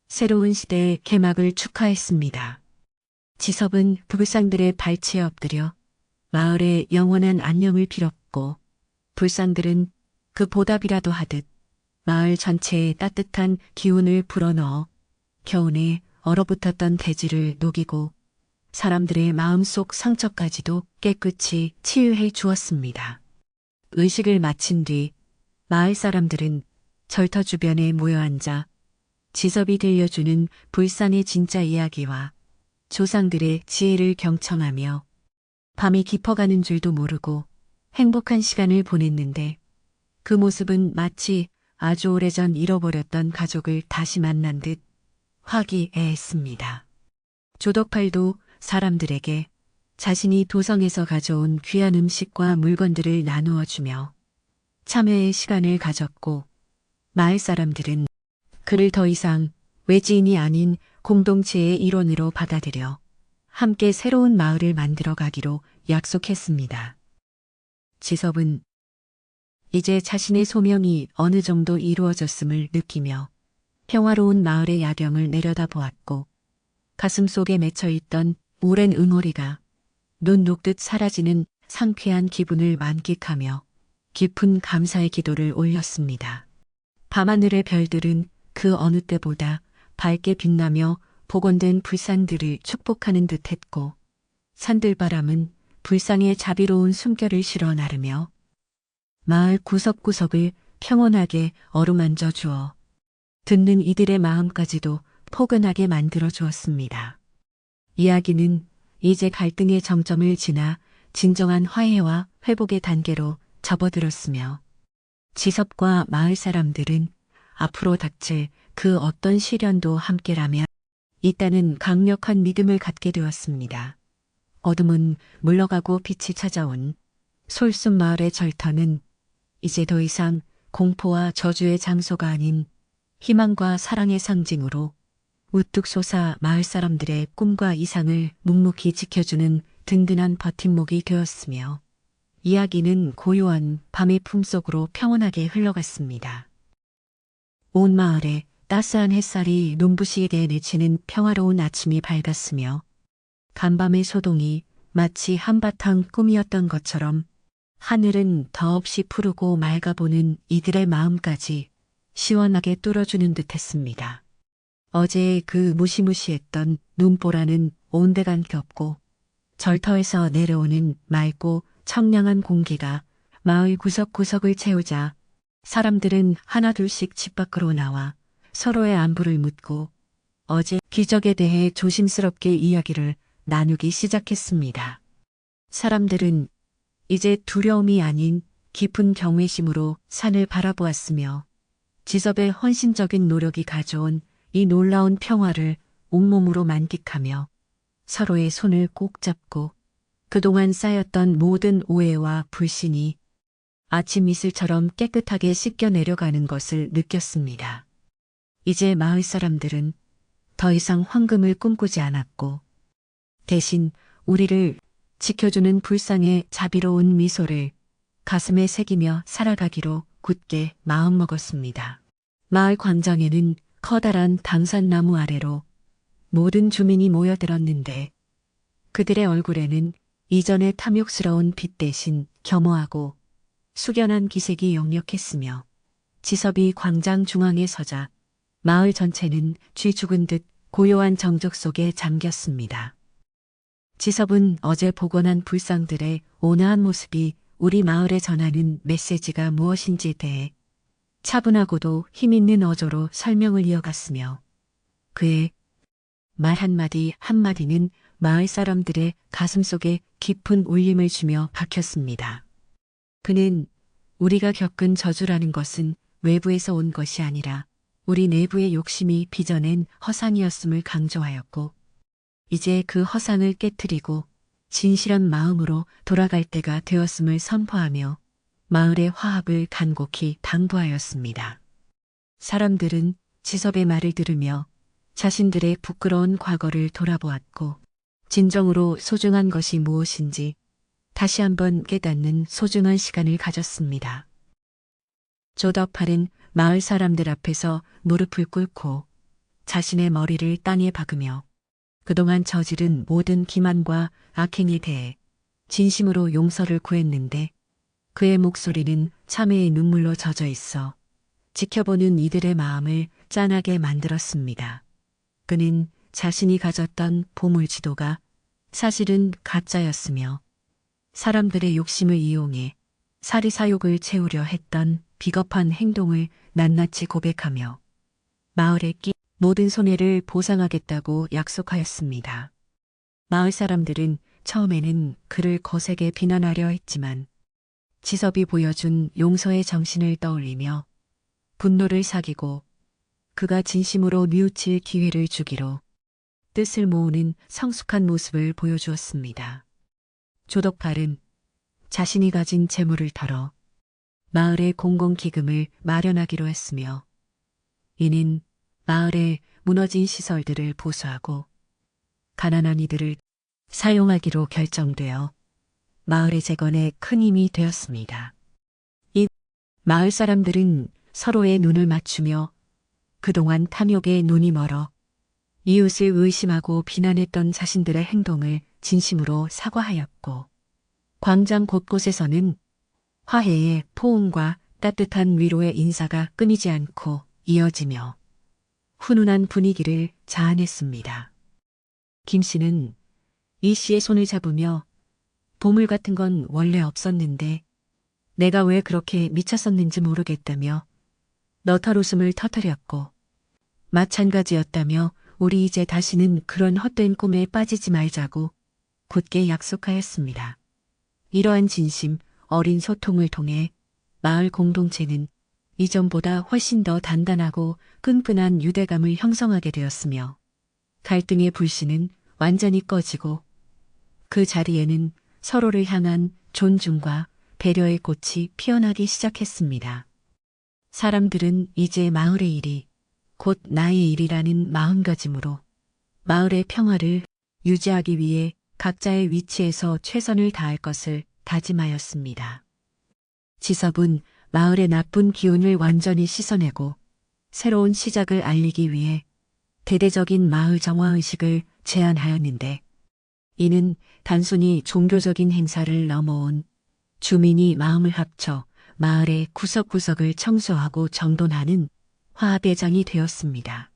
새로운 시대의 개막을 축하했습니다. 지섭은 불상들의 발치에 엎드려 마을의 영원한 안녕을 빌었고 불상들은 그 보답이라도 하듯 마을 전체에 따뜻한 기운을 불어넣어 겨우내 얼어붙었던 대지를 녹이고 사람들의 마음속 상처까지도 깨끗이 치유해 주었습니다. 의식을 마친 뒤 마을 사람들은 절터 주변에 모여 앉아 지섭이 들려주는 불상의 진짜 이야기와 조상들의 지혜를 경청하며 밤이 깊어가는 줄도 모르고 행복한 시간을 보냈는데 그 모습은 마치 아주 오래전 잃어버렸던 가족을 다시 만난 듯 화기애애했습니다. 조덕팔도 사람들에게 자신이 도성에서 가져온 귀한 음식과 물건들을 나누어 주며 참회의 시간을 가졌고 마을 사람들은 그를 더 이상 외지인이 아닌 공동체의 일원으로 받아들여 함께 새로운 마을을 만들어 가기로 약속했습니다. 지섭은 이제 자신의 소명이 어느 정도 이루어졌음을 느끼며 평화로운 마을의 야경을 내려다보았고 가슴속에 맺혀있던 오랜 응어리가 눈 녹듯 사라지는 상쾌한 기분을 만끽하며 깊은 감사의 기도를 올렸습니다. 밤하늘의 별들은 그 어느 때보다 밝게 빛나며 복원된 불상들을 축복하는 듯했고 산들바람은 불상의 자비로운 숨결을 실어 나르며 마을 구석구석을 평온하게 어루만져 주어 듣는 이들의 마음까지도 포근하게 만들어 주었습니다. 이야기는 이제 갈등의 정점을 지나 진정한 화해와 회복의 단계로 접어들었으며 지섭과 마을 사람들은 앞으로 닥칠 그 어떤 시련도 함께라면 있다는 강력한 믿음을 갖게 되었습니다. 어둠은 물러가고 빛이 찾아온 솔순 마을의 절터는 이제 더 이상 공포와 저주의 장소가 아닌 희망과 사랑의 상징으로 우뚝 솟아 마을 사람들의 꿈과 이상을 묵묵히 지켜주는 든든한 버팀목이 되었으며 이야기는 고요한 밤의 품속으로 평온하게 흘러갔습니다. 온 마을에 따스한 햇살이 눈부시게 내치는 평화로운 아침이 밝았으며 간밤의 소동이 마치 한바탕 꿈이었던 것처럼 하늘은 더없이 푸르고 맑아보는 이들의 마음까지 시원하게 뚫어주는 듯했습니다. 어제의 그 무시무시했던 눈보라는 온데간 겹고 절터에서 내려오는 맑고 청량한 공기가 마을 구석구석을 채우자 사람들은 하나둘씩 집 밖으로 나와 서로의 안부를 묻고 어제 기적에 대해 조심스럽게 이야기를 나누기 시작했습니다. 사람들은 이제 두려움이 아닌 깊은 경외심으로 산을 바라보았으며 지섭의 헌신적인 노력이 가져온 이 놀라운 평화를 온몸으로 만끽하며 서로의 손을 꼭 잡고 그동안 쌓였던 모든 오해와 불신이 아침 이슬처럼 깨끗하게 씻겨 내려가는 것을 느꼈습니다. 이제 마을 사람들은 더 이상 황금을 꿈꾸지 않았고 대신 우리를 지켜주는 불상의 자비로운 미소를 가슴에 새기며 살아가기로 굳게 마음먹었습니다. 마을 광장에는 커다란 당산나무 아래로 모든 주민이 모여들었는데 그들의 얼굴에는 이전의 탐욕스러운 빛 대신 겸허하고 숙연한 기색이 역력했으며 지섭이 광장 중앙에 서자 마을 전체는 쥐 죽은 듯 고요한 정적 속에 잠겼습니다. 지섭은 어제 복원한 불상들의 온화한 모습이 우리 마을에 전하는 메시지가 무엇인지에 대해 차분하고도 힘있는 어조로 설명을 이어갔으며 그의 말 한마디 한마디는 마을 사람들의 가슴속에 깊은 울림을 주며 박혔습니다. 그는 우리가 겪은 저주라는 것은 외부에서 온 것이 아니라 우리 내부의 욕심이 빚어낸 허상이었음을 강조하였고, 이제 그 허상을 깨뜨리고 진실한 마음으로 돌아갈 때가 되었음을 선포하며 마을의 화합을 간곡히 당부하였습니다. 사람들은 지섭의 말을 들으며 자신들의 부끄러운 과거를 돌아보았고, 진정으로 소중한 것이 무엇인지 다시 한번 깨닫는 소중한 시간을 가졌습니다. 조덕팔은 마을 사람들 앞에서 무릎을 꿇고 자신의 머리를 땅에 박으며 그동안 저지른 모든 기만과 악행에 대해 진심으로 용서를 구했는데, 그의 목소리는 참회의 눈물로 젖어 있어 지켜보는 이들의 마음을 짠하게 만들었습니다. 그는 자신이 가졌던 보물지도가 사실은 가짜였으며 사람들의 욕심을 이용해 사리사욕을 채우려 했던 비겁한 행동을 낱낱이 고백하며 마을에 끼 모든 손해를 보상하겠다고 약속하였습니다. 마을 사람들은 처음에는 그를 거세게 비난하려 했지만 지섭이 보여준 용서의 정신을 떠올리며 분노를 사기고 그가 진심으로 뉘우칠 기회를 주기로 뜻을 모으는 성숙한 모습을 보여주었습니다. 조덕팔은 자신이 가진 재물을 털어 마을의 공공기금을 마련하기로 했으며, 이는 마을의 무너진 시설들을 보수하고 가난한 이들을 사용하기로 결정되어 마을의 재건에 큰 힘이 되었습니다. 이 마을 사람들은 서로의 눈을 맞추며 그동안 탐욕에 눈이 멀어 이웃을 의심하고 비난했던 자신들의 행동을 진심으로 사과하였고, 광장 곳곳에서는 화해의 포옹과 따뜻한 위로의 인사가 끊이지 않고 이어지며 훈훈한 분위기를 자아냈습니다. 김 씨는 이 씨의 손을 잡으며 보물 같은 건 원래 없었는데 내가 왜 그렇게 미쳤었는지 모르겠다며 너털 웃음을 터뜨렸고, 마찬가지였다며 우리 이제 다시는 그런 헛된 꿈에 빠지지 말자고 굳게 약속하였습니다. 이러한 진심 어린 소통을 통해 마을 공동체는 이전보다 훨씬 더 단단하고 끈끈한 유대감을 형성하게 되었으며, 갈등의 불씨는 완전히 꺼지고 그 자리에는 서로를 향한 존중과 배려의 꽃이 피어나기 시작했습니다. 사람들은 이제 마을의 일이 곧 나의 일이라는 마음가짐으로 마을의 평화를 유지하기 위해 각자의 위치에서 최선을 다할 것을 다짐하였습니다. 지섭은 마을의 나쁜 기운을 완전히 씻어내고 새로운 시작을 알리기 위해 대대적인 마을 정화의식을 제안하였는데, 이는 단순히 종교적인 행사를 넘어온 주민이 마음을 합쳐 마을의 구석구석을 청소하고 정돈하는 화합의 장이 되었습니다.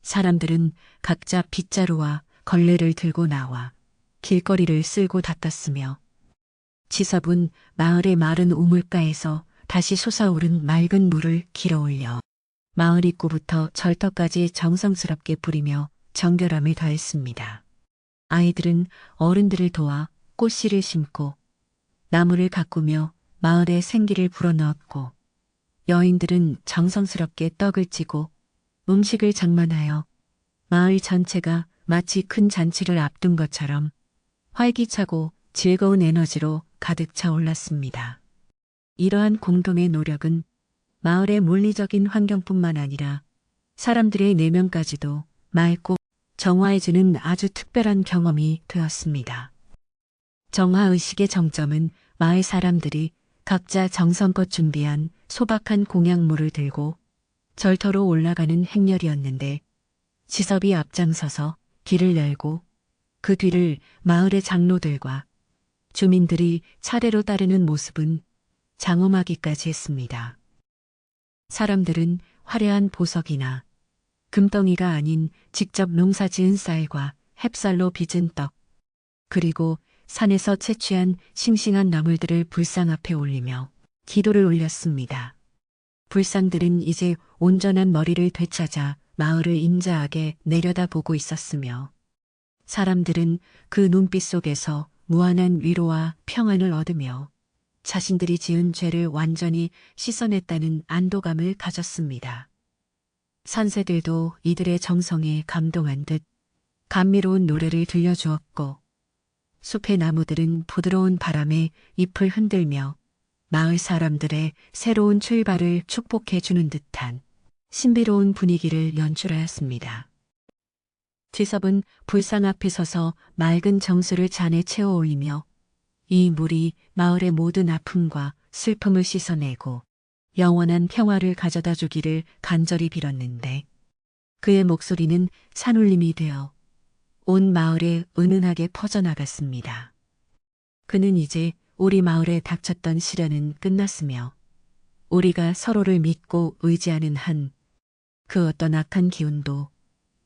사람들은 각자 빗자루와 걸레를 들고 나와 길거리를 쓸고 닦았으며, 지섭은 마을의 마른 우물가에서 다시 솟아오른 맑은 물을 길어올려 마을 입구부터 절터까지 정성스럽게 뿌리며 정결함을 더했습니다. 아이들은 어른들을 도와 꽃씨를 심고 나무를 가꾸며 마을에 생기를 불어넣었고, 여인들은 정성스럽게 떡을 찌고 음식을 장만하여 마을 전체가 마치 큰 잔치를 앞둔 것처럼 활기차고 즐거운 에너지로 가득 차올랐습니다. 이러한 공동의 노력은 마을의 물리적인 환경뿐만 아니라 사람들의 내면까지도 맑고 정화해주는 아주 특별한 경험이 되었습니다. 정화의식의 정점은 마을 사람들이 각자 정성껏 준비한 소박한 공약물을 들고 절터로 올라가는 행렬이었는데, 지섭이 앞장서서 길을 열고 그 뒤를 마을의 장로들과 주민들이 차례로 따르는 모습은 장엄하기까지 했습니다. 사람들은 화려한 보석이나 금덩이가 아닌 직접 농사지은 쌀과 햅쌀로 빚은 떡, 그리고 산에서 채취한 싱싱한 나물들을 불상 앞에 올리며 기도를 올렸습니다. 불상들은 이제 온전한 머리를 되찾아 마을을 인자하게 내려다보고 있었으며, 사람들은 그 눈빛 속에서 무한한 위로와 평안을 얻으며 자신들이 지은 죄를 완전히 씻어냈다는 안도감을 가졌습니다. 산새들도 이들의 정성에 감동한 듯 감미로운 노래를 들려주었고 숲의 나무들은 부드러운 바람에 잎을 흔들며 마을 사람들의 새로운 출발을 축복해 주는 듯한 신비로운 분위기를 연출하였습니다. 지섭은 불상 앞에 서서 맑은 정수를 잔에 채워 올리며 이 물이 마을의 모든 아픔과 슬픔을 씻어내고 영원한 평화를 가져다 주기를 간절히 빌었는데 그의 목소리는 산울림이 되어 온 마을에 은은하게 퍼져나갔습니다. 그는 이제 우리 마을에 닥쳤던 시련은 끝났으며 우리가 서로를 믿고 의지하는 한 그 어떤 악한 기운도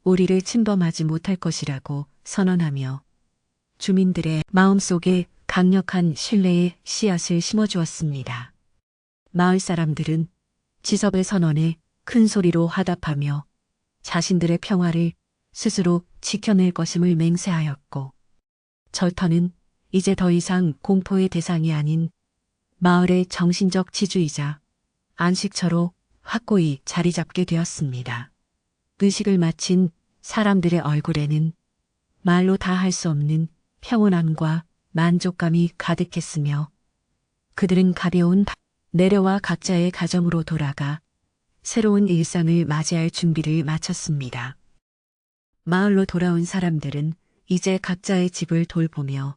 우리를 침범하지 못할 것이라고 선언하며 주민들의 마음속에 강력한 신뢰의 씨앗을 심어주었습니다. 마을 사람들은 지섭의 선언에 큰 소리로 화답하며 자신들의 평화를 스스로 지켜낼 것임을 맹세하였고 절터는 이제 더 이상 공포의 대상이 아닌 마을의 정신적 지주이자 안식처로 확고히 자리 잡게 되었습니다. 의식을 마친 사람들의 얼굴에는 말로 다 할 수 없는 평온함과 만족감이 가득했으며 그들은 가벼운 내려와 각자의 가정으로 돌아가 새로운 일상을 맞이할 준비를 마쳤습니다. 마을로 돌아온 사람들은 이제 각자의 집을 돌보며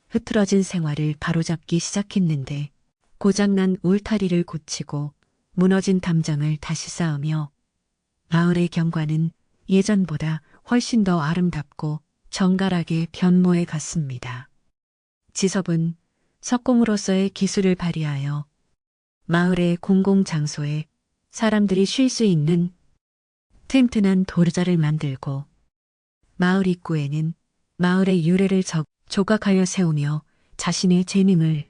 흐트러진 생활을 바로잡기 시작했는데 고장난 울타리를 고치고 무너진 담장을 다시 쌓으며 마을의 경관은 예전보다 훨씬 더 아름답고 정갈하게 변모해 갔습니다. 지섭은 석공으로서의 기술을 발휘하여 마을의 공공장소에 사람들이 쉴 수 있는 튼튼한 도르자를 만들고 마을 입구에는 마을의 유래를 조각하여 세우며 자신의 재능을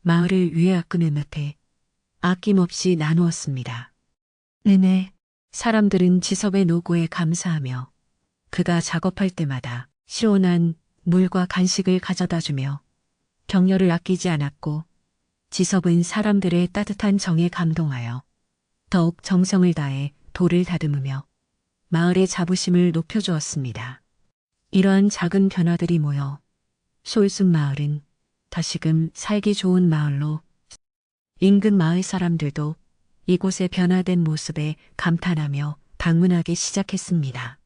마을을 위해 끄는 앞에 아낌없이 나누었습니다. 내내 사람들은 지섭의 노고에 감사하며 그가 작업할 때마다 시원한 물과 간식을 가져다 주며 격려를 아끼지 않았고 지섭은 사람들의 따뜻한 정에 감동하여 더욱 정성을 다해 돌을 다듬으며 마을의 자부심을 높여주었습니다. 이러한 작은 변화들이 모여 솔순 마을은 다시금 살기 좋은 마을로 인근 마을 사람들도 이곳의 변화된 모습에 감탄하며 방문하기 시작했습니다.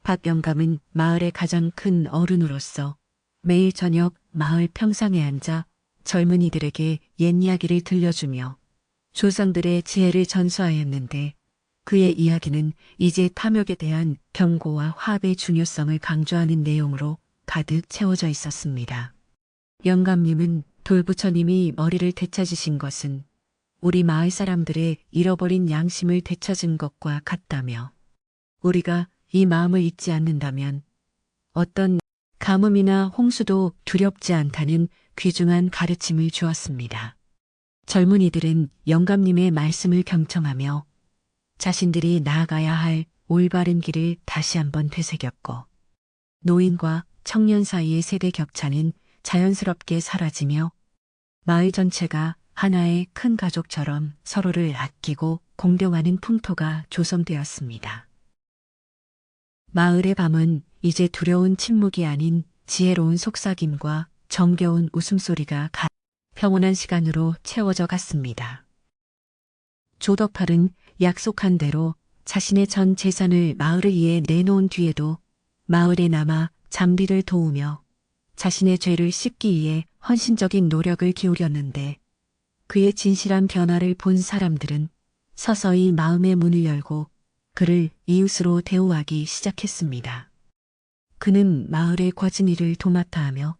박 영감은 마을의 가장 큰 어른으로서 매일 저녁 마을 평상에 앉아 젊은이들에게 옛 이야기를 들려주며 조상들의 지혜를 전수하였는데 그의 이야기는 이제 탐욕에 대한 경고와 화합의 중요성을 강조하는 내용으로 가득 채워져 있었습니다. 영감님은 돌부처님이 머리를 되찾으신 것은 우리 마을 사람들의 잃어버린 양심을 되찾은 것과 같다며 우리가 이 마음을 잊지 않는다면 어떤 가뭄이나 홍수도 두렵지 않다는 귀중한 가르침을 주었습니다. 젊은이들은 영감님의 말씀을 경청하며 자신들이 나아가야 할 올바른 길을 다시 한번 되새겼고 노인과 청년 사이의 세대 격차는 자연스럽게 사라지며 마을 전체가 하나의 큰 가족처럼 서로를 아끼고 공경하는 풍토가 조성되었습니다. 마을의 밤은 이제 두려운 침묵이 아닌 지혜로운 속삭임과 정겨운 웃음소리가 평온한 시간으로 채워져 갔습니다. 조덕팔은 약속한 대로 자신의 전 재산을 마을을 위해 내놓은 뒤에도 마을에 남아 잠비를 도우며 자신의 죄를 씻기 위해 헌신적인 노력을 기울였는데 그의 진실한 변화를 본 사람들은 서서히 마음의 문을 열고 그를 이웃으로 대우하기 시작했습니다. 그는 마을의 거진 일을 도맡아 하며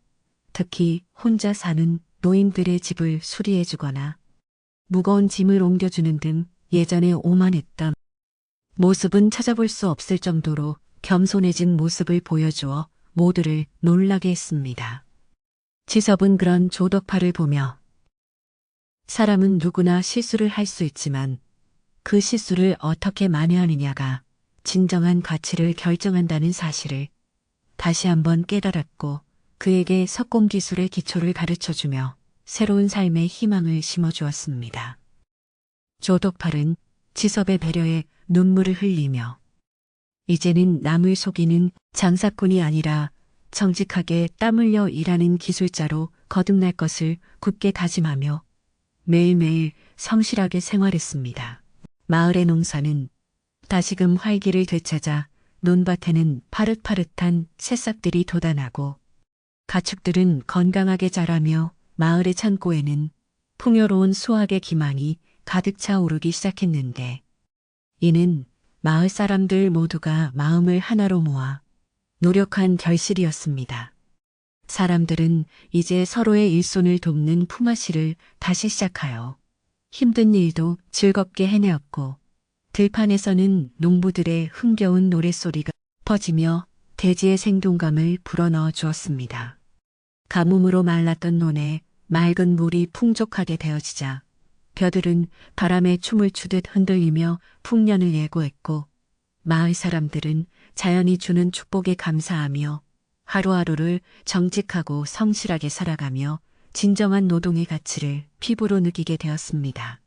특히 혼자 사는 노인들의 집을 수리해주거나 무거운 짐을 옮겨주는 등 예전에 오만했던 모습은 찾아볼 수 없을 정도로 겸손해진 모습을 보여주어 모두를 놀라게 했습니다. 지섭은 그런 조덕팔을 보며 사람은 누구나 실수를 할 수 있지만 그 실수를 어떻게 만회하느냐가 진정한 가치를 결정한다는 사실을 다시 한번 깨달았고 그에게 석공기술의 기초를 가르쳐주며 새로운 삶의 희망을 심어주었습니다. 조덕팔은 지섭의 배려에 눈물을 흘리며 이제는 남을 속이는 장사꾼이 아니라 정직하게 땀 흘려 일하는 기술자로 거듭날 것을 굳게 다짐하며 매일매일 성실하게 생활했습니다. 마을의 농사는 다시금 활기를 되찾아 논밭에는 파릇파릇한 새싹들이 돋아나고 가축들은 건강하게 자라며 마을의 창고에는 풍요로운 수확의 기망이 가득 차 오르기 시작했는데 이는 마을 사람들 모두가 마음을 하나로 모아 노력한 결실이었습니다. 사람들은 이제 서로의 일손을 돕는 품앗이를 다시 시작하여 힘든 일도 즐겁게 해내었고 들판에서는 농부들의 흥겨운 노랫소리가 퍼지며 대지의 생동감을 불어넣어 주었습니다. 가뭄으로 말랐던 논에 맑은 물이 풍족하게 되어지자 벼들은 바람에 춤을 추듯 흔들리며 풍년을 예고했고 마을 사람들은 자연이 주는 축복에 감사하며 하루하루를 정직하고 성실하게 살아가며 진정한 노동의 가치를 피부로 느끼게 되었습니다.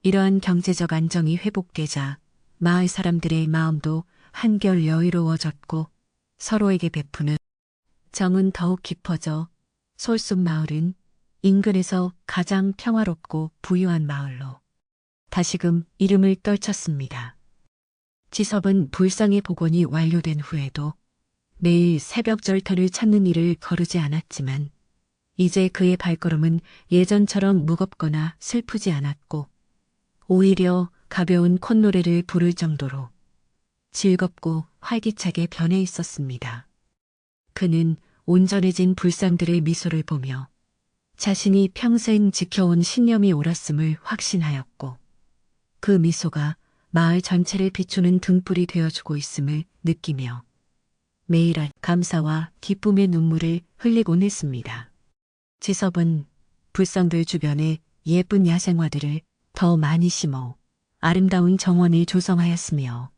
이러한 경제적 안정이 회복되자 마을 사람들의 마음도 한결 여유로워졌고 서로에게 베푸는 정은 더욱 깊어져 솔숲마을은 인근에서 가장 평화롭고 부유한 마을로 다시금 이름을 떨쳤습니다. 지섭은 불상의 복원이 완료된 후에도 매일 새벽 절터를 찾는 일을 거르지 않았지만 이제 그의 발걸음은 예전처럼 무겁거나 슬프지 않았고 오히려 가벼운 콧노래를 부를 정도로 즐겁고 활기차게 변해 있었습니다. 그는 온전해진 불상들의 미소를 보며 자신이 평생 지켜온 신념이 옳았음을 확신하였고 그 미소가 마을 전체를 비추는 등불이 되어주고 있음을 느끼며 매일 감사와 기쁨의 눈물을 흘리곤 했습니다. 지섭은 불상들 주변에 예쁜 야생화들을 더 많이 심어 아름다운 정원을 조성하였으며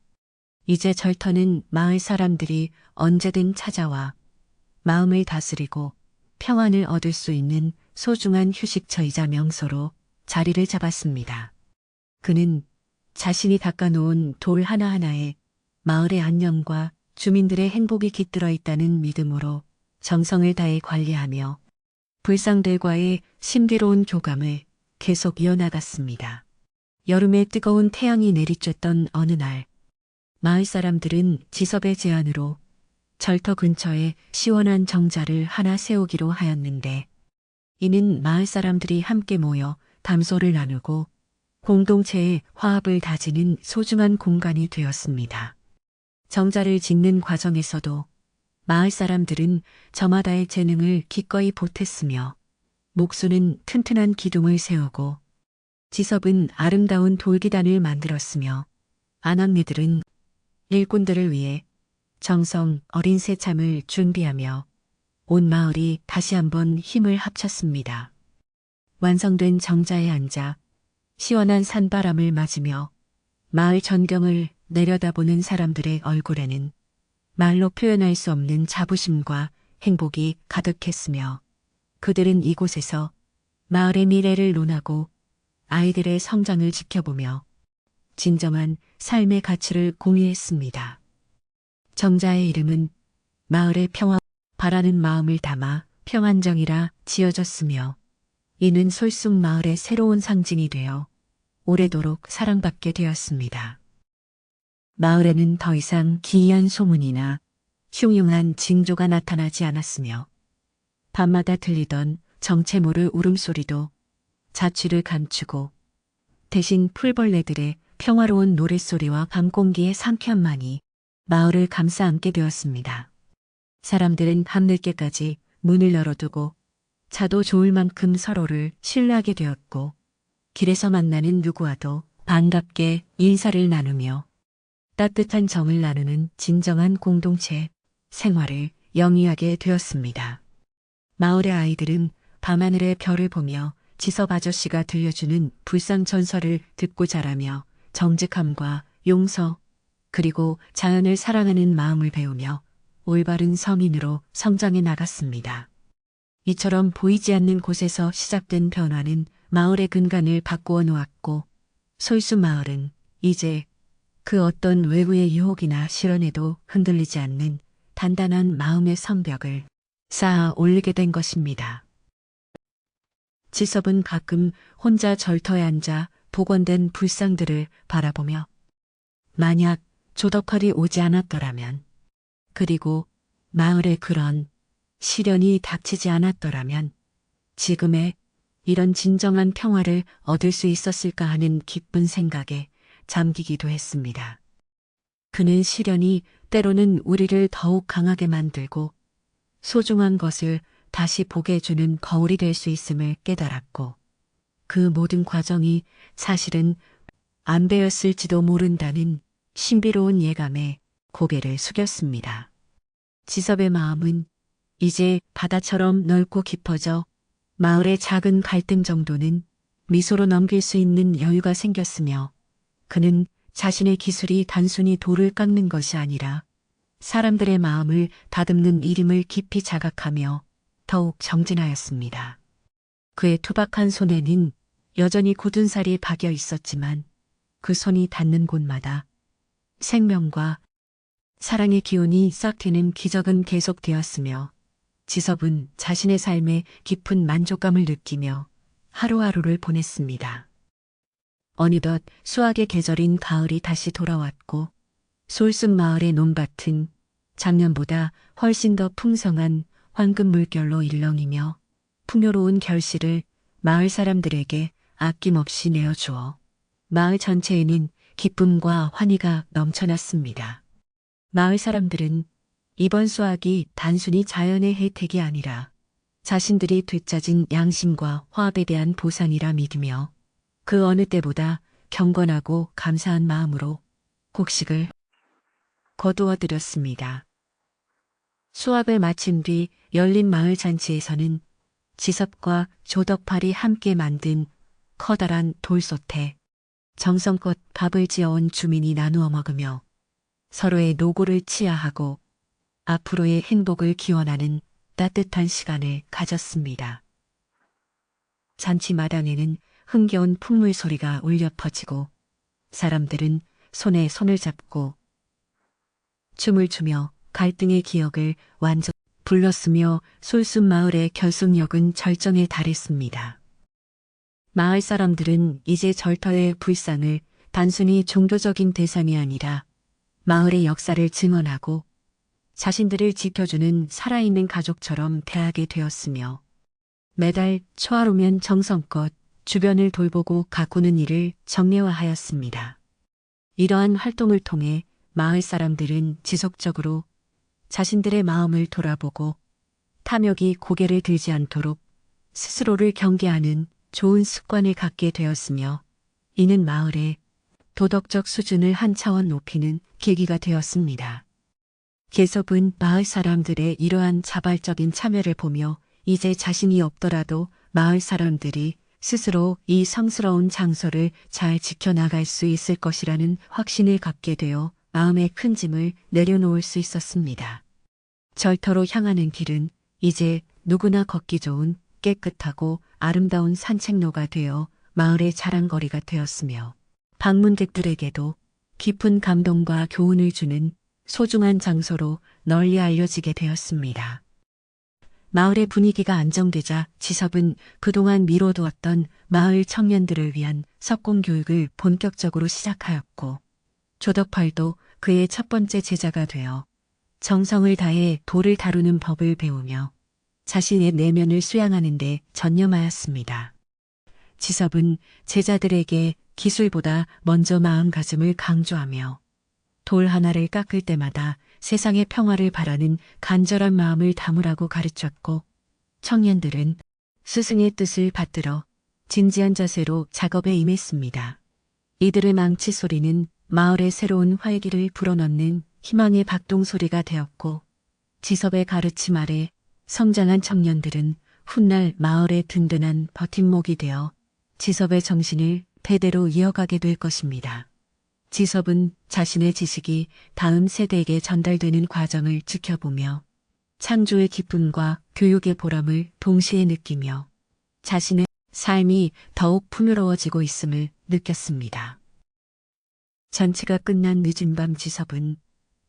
이제 절터는 마을 사람들이 언제든 찾아와 마음을 다스리고 평안을 얻을 수 있는 소중한 휴식처이자 명소로 자리를 잡았습니다. 그는 자신이 닦아놓은 돌 하나하나에 마을의 안녕과 주민들의 행복이 깃들어 있다는 믿음으로 정성을 다해 관리하며 불상들과의 신비로운 교감을 계속 이어나갔습니다. 여름에 뜨거운 태양이 내리쬐던 어느 날 마을 사람들은 지섭의 제안으로 절터 근처에 시원한 정자를 하나 세우기로 하였는데 이는 마을 사람들이 함께 모여 담소를 나누고 공동체의 화합을 다지는 소중한 공간이 되었습니다. 정자를 짓는 과정에서도 마을 사람들은 저마다의 재능을 기꺼이 보탰으며 목수는 튼튼한 기둥을 세우고 지섭은 아름다운 돌기단을 만들었으며 안악내들은 일꾼들을 위해 정성 어린 새참을 준비하며 온 마을이 다시 한번 힘을 합쳤습니다. 완성된 정자에 앉아 시원한 산바람을 맞으며 마을 전경을 내려다보는 사람들의 얼굴에는 말로 표현할 수 없는 자부심과 행복이 가득했으며 그들은 이곳에서 마을의 미래를 논하고 아이들의 성장을 지켜보며 진정한 삶의 가치를 공유했습니다. 정자의 이름은 마을의 평화 바라는 마음을 담아 평안정이라 지어졌으며 이는 솔숲 마을의 새로운 상징이 되어 오래도록 사랑받게 되었습니다. 마을에는 더 이상 기이한 소문이나 흉흉한 징조가 나타나지 않았으며 밤마다 들리던 정체 모를 울음소리도 자취를 감추고 대신 풀벌레들의 평화로운 노랫소리와 밤공기의 상쾌함만이 마을을 감싸 안게 되었습니다. 사람들은 밤늦게까지 문을 열어두고 자도 좋을 만큼 서로를 신뢰하게 되었고 길에서 만나는 누구와도 반갑게 인사를 나누며 따뜻한 정을 나누는 진정한 공동체 생활을 영위하게 되었습니다. 마을의 아이들은 밤하늘의 별을 보며 지섭 아저씨가 들려주는 불상 전설을 듣고 자라며 정직함과 용서 그리고 자연을 사랑하는 마음을 배우며 올바른 서민으로 성장해 나갔습니다. 이처럼 보이지 않는 곳에서 시작된 변화는 마을의 근간을 바꾸어 놓았고 솔숲 마을은 이제 그 어떤 외부의 유혹이나 시련에도 흔들리지 않는 단단한 마음의 성벽을 쌓아 올리게 된 것입니다. 지섭은 가끔 혼자 절터에 앉아 복원된 불상들을 바라보며 만약 조덕팔이 오지 않았더라면, 그리고 마을에 그런 시련이 닥치지 않았더라면 지금의 이런 진정한 평화를 얻을 수 있었을까 하는 기쁜 생각에 잠기기도 했습니다. 그는 시련이 때로는 우리를 더욱 강하게 만들고 소중한 것을 다시 보게 해주는 거울이 될 수 있음을 깨달았고, 그 모든 과정이 사실은 안배였을지도 모른다는 신비로운 예감에 고개를 숙였습니다. 지섭의 마음은 이제 바다처럼 넓고 깊어져 마을의 작은 갈등 정도는 미소로 넘길 수 있는 여유가 생겼으며, 그는 자신의 기술이 단순히 돌을 깎는 것이 아니라 사람들의 마음을 다듬는 일임을 깊이 자각하며 더욱 정진하였습니다. 그의 투박한 손에는 여전히 굳은 살이 박여 있었지만 그 손이 닿는 곳마다 생명과 사랑의 기운이 싹 트는 기적은 계속되었으며, 지섭은 자신의 삶에 깊은 만족감을 느끼며 하루하루를 보냈습니다. 어느덧 수확의 계절인 가을이 다시 돌아왔고, 솔숲 마을의 논밭은 작년보다 훨씬 더 풍성한 황금 물결로 일렁이며 풍요로운 결실을 마을 사람들에게 아낌없이 내어주어 마을 전체에는 기쁨과 환희가 넘쳐났습니다. 마을 사람들은 이번 수확이 단순히 자연의 혜택이 아니라 자신들이 되찾은 양심과 화합에 대한 보상이라 믿으며 그 어느 때보다 경건하고 감사한 마음으로 곡식을 거두어 드렸습니다. 수확을 마친 뒤 열린 마을 잔치에서는 지섭과 조덕팔이 함께 만든 커다란 돌솥에 정성껏 밥을 지어온 주민이 나누어 먹으며 서로의 노고를 치하하고 앞으로의 행복을 기원하는 따뜻한 시간을 가졌습니다. 잔치 마당에는 흥겨운 풍물 소리가 울려 퍼지고 사람들은 손에 손을 잡고 춤을 추며 갈등의 기억을 완전 불렀으며 솔숲 마을의 결속력은 절정에 달했습니다. 마을 사람들은 이제 절터의 불상을 단순히 종교적인 대상이 아니라 마을의 역사를 증언하고 자신들을 지켜주는 살아있는 가족처럼 대하게 되었으며, 매달 초하루면 정성껏 주변을 돌보고 가꾸는 일을 정례화하였습니다. 이러한 활동을 통해 마을 사람들은 지속적으로 자신들의 마음을 돌아보고 탐욕이 고개를 들지 않도록 스스로를 경계하는 좋은 습관을 갖게 되었으며, 이는 마을의 도덕적 수준을 한 차원 높이는 계기가 되었습니다. 계섭은 마을 사람들의 이러한 자발적인 참여를 보며 이제 자신이 없더라도 마을 사람들이 스스로 이 성스러운 장소를 잘 지켜나갈 수 있을 것이라는 확신을 갖게 되어 마음의 큰 짐을 내려놓을 수 있었습니다. 절터로 향하는 길은 이제 누구나 걷기 좋은 깨끗하고 아름다운 산책로가 되어 마을의 자랑거리가 되었으며, 방문객들에게도 깊은 감동과 교훈을 주는 소중한 장소로 널리 알려지게 되었습니다. 마을의 분위기가 안정되자 지섭은 그동안 미뤄두었던 마을 청년들을 위한 석공 교육을 본격적으로 시작하였고, 조덕팔도 그의 첫 번째 제자가 되어 정성을 다해 돌을 다루는 법을 배우며 자신의 내면을 수양하는 데 전념하였습니다. 지섭은 제자들에게 기술보다 먼저 마음가짐을 강조하며 돌 하나를 깎을 때마다 세상의 평화를 바라는 간절한 마음을 담으라고 가르쳤고, 청년들은 스승의 뜻을 받들어 진지한 자세로 작업에 임했습니다. 이들의 망치 소리는 마을의 새로운 활기를 불어넣는 희망의 박동 소리가 되었고, 지섭의 가르침 아래 성장한 청년들은 훗날 마을의 든든한 버팀목이 되어 지섭의 정신을 대대로 이어가게 될 것입니다. 지섭은 자신의 지식이 다음 세대에게 전달되는 과정을 지켜보며 창조의 기쁨과 교육의 보람을 동시에 느끼며 자신의 삶이 더욱 풍요로워지고 있음을 느꼈습니다. 잔치가 끝난 늦은 밤 지섭은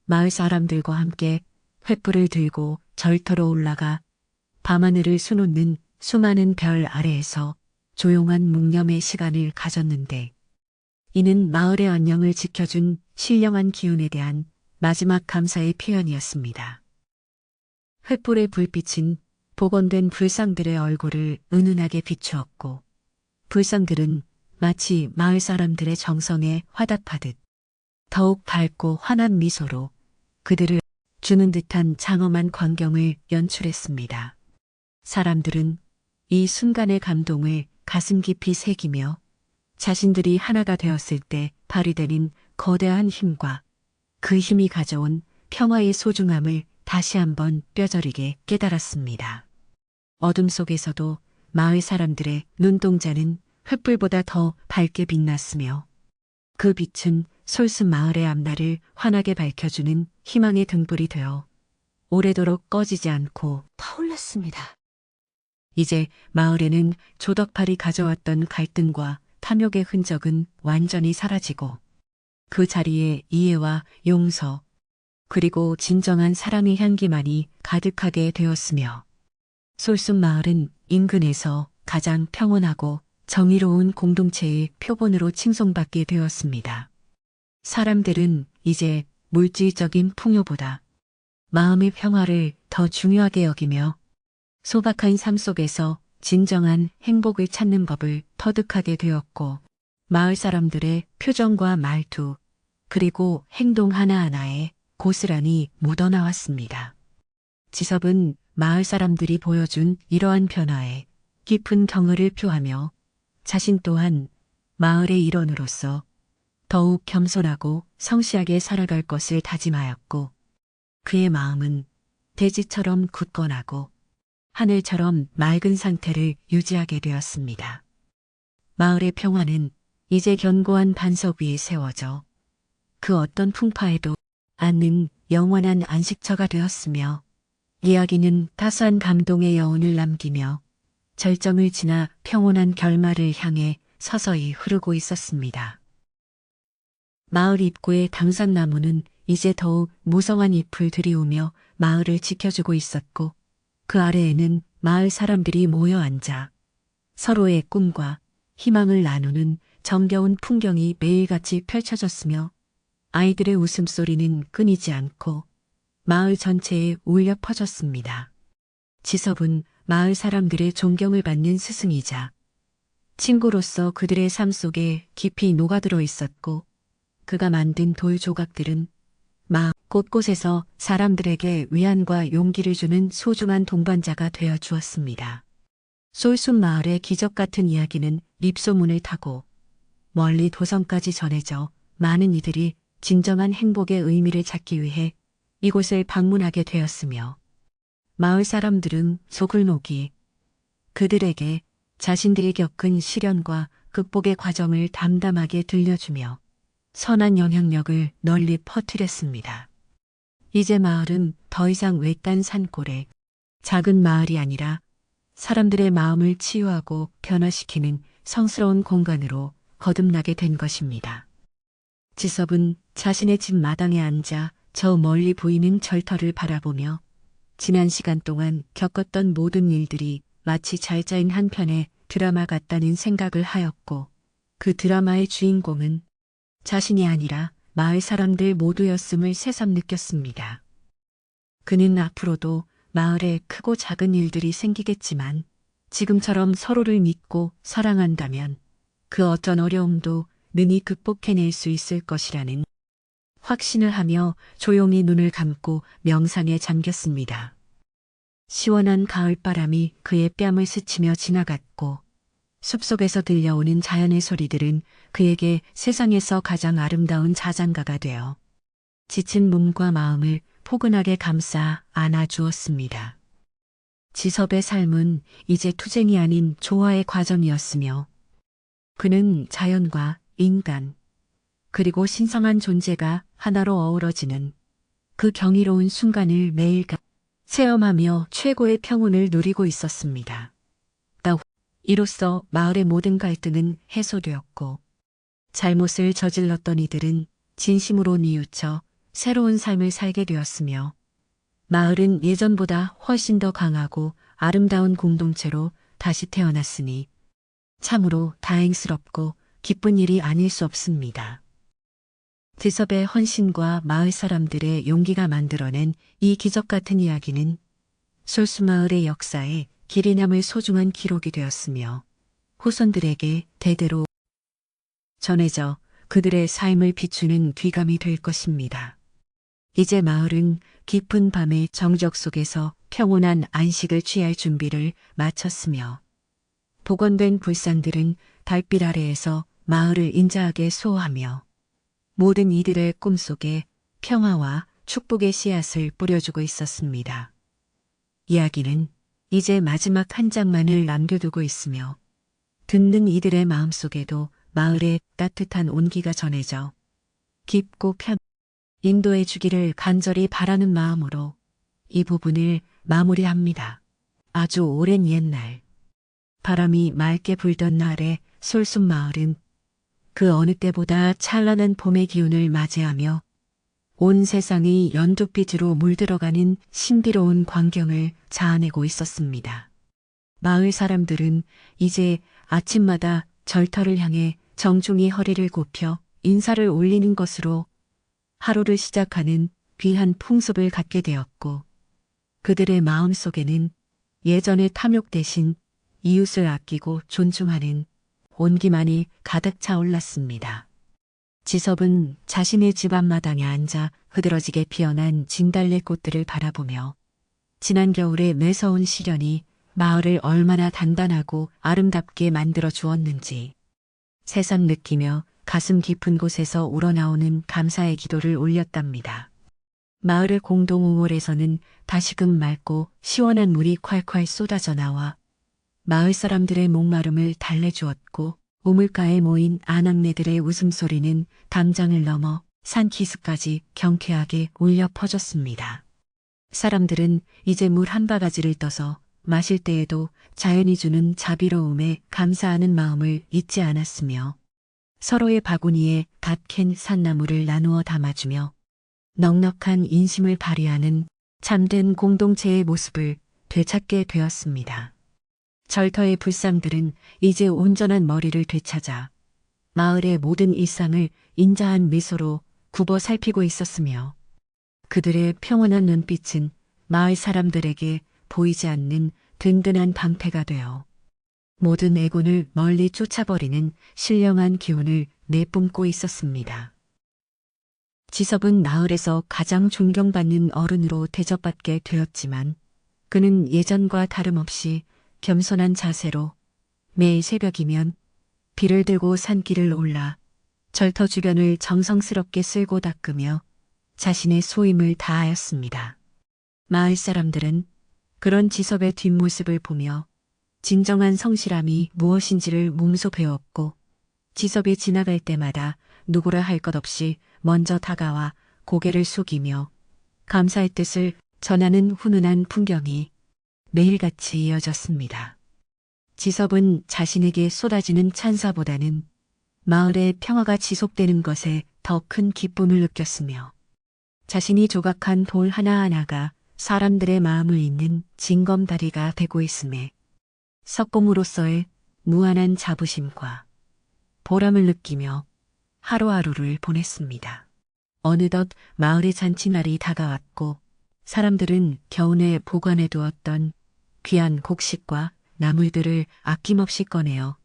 마을 사람들과 함께 횃불을 들고 절터로 올라가 밤하늘을 수놓는 수많은 별 아래에서 조용한 묵념의 시간을 가졌는데 이는 마을의 안녕을 지켜준 신령한 기운에 대한 마지막 감사의 표현이었습니다. 횃불의 불빛은 복원된 불상들의 얼굴을 은은하게 비추었고 불상들은 마치 마을 사람들의 정성에 화답하듯 더욱 밝고 환한 미소로 그들을 주는 듯한 장엄한 광경을 연출했습니다. 사람들은 이 순간의 감동을 가슴 깊이 새기며 자신들이 하나가 되었을 때 발휘되는 거대한 힘과 그 힘이 가져온 평화의 소중함을 다시 한번 뼈저리게 깨달았습니다. 어둠 속에서도 마을 사람들의 눈동자는 횃불보다 더 밝게 빛났으며 그 빛은 솔순 마을의 앞날을 환하게 밝혀주는 희망의 등불이 되어 오래도록 꺼지지 않고 타올랐습니다. 이제 마을에는 조덕팔이 가져왔던 갈등과 탐욕의 흔적은 완전히 사라지고 그 자리에 이해와 용서 그리고 진정한 사랑의 향기만이 가득하게 되었으며 솔순 마을은 인근에서 가장 평온하고 정의로운 공동체의 표본으로 칭송받게 되었습니다. 사람들은 이제 물질적인 풍요보다 마음의 평화를 더 중요하게 여기며 소박한 삶 속에서 진정한 행복을 찾는 법을 터득하게 되었고 마을 사람들의 표정과 말투 그리고 행동 하나하나에 고스란히 묻어나왔습니다. 지섭은 마을 사람들이 보여준 이러한 변화에 깊은 경의를 표하며 자신 또한 마을의 일원으로서 더욱 겸손하고 성실하게 살아갈 것을 다짐하였고 그의 마음은 대지처럼 굳건하고 하늘처럼 맑은 상태를 유지하게 되었습니다. 마을의 평화는 이제 견고한 반석 위에 세워져 그 어떤 풍파에도 않는 영원한 안식처가 되었으며 이야기는 따스한 감동의 여운을 남기며 절정을 지나 평온한 결말을 향해 서서히 흐르고 있었습니다. 마을 입구의 당산나무는 이제 더욱 무성한 잎을 들이우며 마을을 지켜주고 있었고 그 아래에는 마을 사람들이 모여 앉아 서로의 꿈과 희망을 나누는 정겨운 풍경이 매일같이 펼쳐졌으며 아이들의 웃음소리는 끊이지 않고 마을 전체에 울려 퍼졌습니다. 지섭은 마을 사람들의 존경을 받는 스승이자 친구로서 그들의 삶 속에 깊이 녹아들어 있었고 그가 만든 돌 조각들은 마을 곳곳에서 사람들에게 위안과 용기를 주는 소중한 동반자가 되어 주었습니다. 솔순 마을의 기적 같은 이야기는 립소문을 타고 멀리 도성까지 전해져 많은 이들이 진정한 행복의 의미를 찾기 위해 이곳을 방문하게 되었으며 마을 사람들은 속을 녹이 그들에게 자신들이 겪은 시련과 극복의 과정을 담담하게 들려주며 선한 영향력을 널리 퍼뜨렸습니다. 이제 마을은 더 이상 외딴 산골에 작은 마을이 아니라 사람들의 마음을 치유하고 변화시키는 성스러운 공간으로 거듭나게 된 것입니다. 지섭은 자신의 집 마당에 앉아 저 멀리 보이는 절터를 바라보며 지난 시간 동안 겪었던 모든 일들이 마치 잘 짜인 한 편의 드라마 같다는 생각을 하였고 그 드라마의 주인공은 자신이 아니라 마을 사람들 모두였음을 새삼 느꼈습니다. 그는 앞으로도 마을에 크고 작은 일들이 생기겠지만 지금처럼 서로를 믿고 사랑한다면 그 어떤 어려움도 능히 극복해낼 수 있을 것이라는 확신을 하며 조용히 눈을 감고 명상에 잠겼습니다. 시원한 가을바람이 그의 뺨을 스치며 지나갔고 숲속에서 들려오는 자연의 소리들은 그에게 세상에서 가장 아름다운 자장가가 되어 지친 몸과 마음을 포근하게 감싸 안아주었습니다. 지섭의 삶은 이제 투쟁이 아닌 조화의 과정이었으며 그는 자연과 인간 그리고 신성한 존재가 하나로 어우러지는 그 경이로운 순간을 매일 체험하며 최고의 평온을 누리고 있었습니다. 이로써 마을의 모든 갈등은 해소되었고 잘못을 저질렀던 이들은 진심으로 뉘우쳐 새로운 삶을 살게 되었으며 마을은 예전보다 훨씬 더 강하고 아름다운 공동체로 다시 태어났으니 참으로 다행스럽고 기쁜 일이 아닐 수 없습니다. 지섭의 헌신과 마을 사람들의 용기가 만들어낸 이 기적 같은 이야기는 솔수마을의 역사에 길이 남을 소중한 기록이 되었으며 후손들에게 대대로 전해져 그들의 삶을 비추는 귀감이 될 것입니다. 이제 마을은 깊은 밤의 정적 속에서 평온한 안식을 취할 준비를 마쳤으며 복원된 불상들은 달빛 아래에서 마을을 인자하게 수호하며 모든 이들의 꿈속에 평화와 축복의 씨앗을 뿌려주고 있었습니다. 이야기는 이제 마지막 한 장만을 남겨두고 있으며 듣는 이들의 마음속에도 마을의 따뜻한 온기가 전해져 깊고 인도해 주기를 간절히 바라는 마음으로 이 부분을 마무리합니다. 아주 오랜 옛날 바람이 맑게 불던 날에 솔순마을은 그 어느 때보다 찬란한 봄의 기운을 맞이하며 온 세상이 연두빛으로 물들어가는 신비로운 광경을 자아내고 있었습니다. 마을 사람들은 이제 아침마다 절터를 향해 정중히 허리를 굽혀 인사를 올리는 것으로 하루를 시작하는 귀한 풍습을 갖게 되었고 그들의 마음속에는 예전의 탐욕 대신 이웃을 아끼고 존중하는 온기만이 가득 차올랐습니다. 지섭은 자신의 집 앞마당에 앉아 흐드러지게 피어난 진달래 꽃들을 바라보며 지난 겨울의 매서운 시련이 마을을 얼마나 단단하고 아름답게 만들어 주었는지 새삼 느끼며 가슴 깊은 곳에서 우러나오는 감사의 기도를 올렸답니다. 마을의 공동우물에서는 다시금 맑고 시원한 물이 콸콸 쏟아져 나와 마을 사람들의 목마름을 달래주었고 우물가에 모인 아낙네들의 웃음소리는 담장을 넘어 산기슭까지 경쾌하게 울려 퍼졌습니다. 사람들은 이제 물 한 바가지를 떠서 마실 때에도 자연이 주는 자비로움에 감사하는 마음을 잊지 않았으며 서로의 바구니에 갓 캔 산나물을 나누어 담아주며 넉넉한 인심을 발휘하는 참된 공동체의 모습을 되찾게 되었습니다. 절터의 불상들은 이제 온전한 머리를 되찾아 마을의 모든 일상을 인자한 미소로 굽어 살피고 있었으며 그들의 평온한 눈빛은 마을 사람들에게 보이지 않는 든든한 방패가 되어 모든 애곤을 멀리 쫓아버리는 신령한 기운을 내뿜고 있었습니다. 지섭은 마을에서 가장 존경받는 어른으로 대접받게 되었지만 그는 예전과 다름없이 겸손한 자세로 매일 새벽이면 비를 들고 산길을 올라 절터 주변을 정성스럽게 쓸고 닦으며 자신의 소임을 다하였습니다. 마을 사람들은 그런 지섭의 뒷모습을 보며 진정한 성실함이 무엇인지를 몸소 배웠고 지섭이 지나갈 때마다 누구라 할 것 없이 먼저 다가와 고개를 숙이며 감사의 뜻을 전하는 훈훈한 풍경이 매일같이 이어졌습니다. 지섭은 자신에게 쏟아지는 찬사보다는 마을의 평화가 지속되는 것에 더 큰 기쁨을 느꼈으며 자신이 조각한 돌 하나하나가 사람들의 마음을 잇는 징검다리가 되고 있음에 석공으로서의 무한한 자부심과 보람을 느끼며 하루하루를 보냈습니다. 어느덧 마을의 잔치날이 다가왔고 사람들은 겨우내 보관해 두었던 귀한 곡식과 나물들을 아낌없이 꺼내어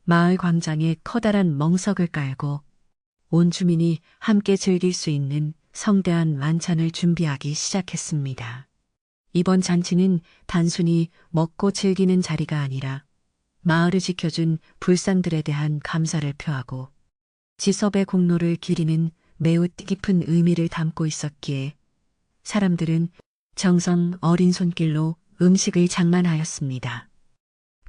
마을 광장에 커다란 멍석을 깔고 온 주민이 함께 즐길 수 있는 성대한 만찬을 준비하기 시작했습니다. 이번 잔치는 단순히 먹고 즐기는 자리가 아니라 마을을 지켜준 불상들에 대한 감사를 표하고 지섭의 공로를 기리는 매우 뜻깊은 의미를 담고 있었기에 사람들은 정성 어린 손길로 음식을 장만하였습니다.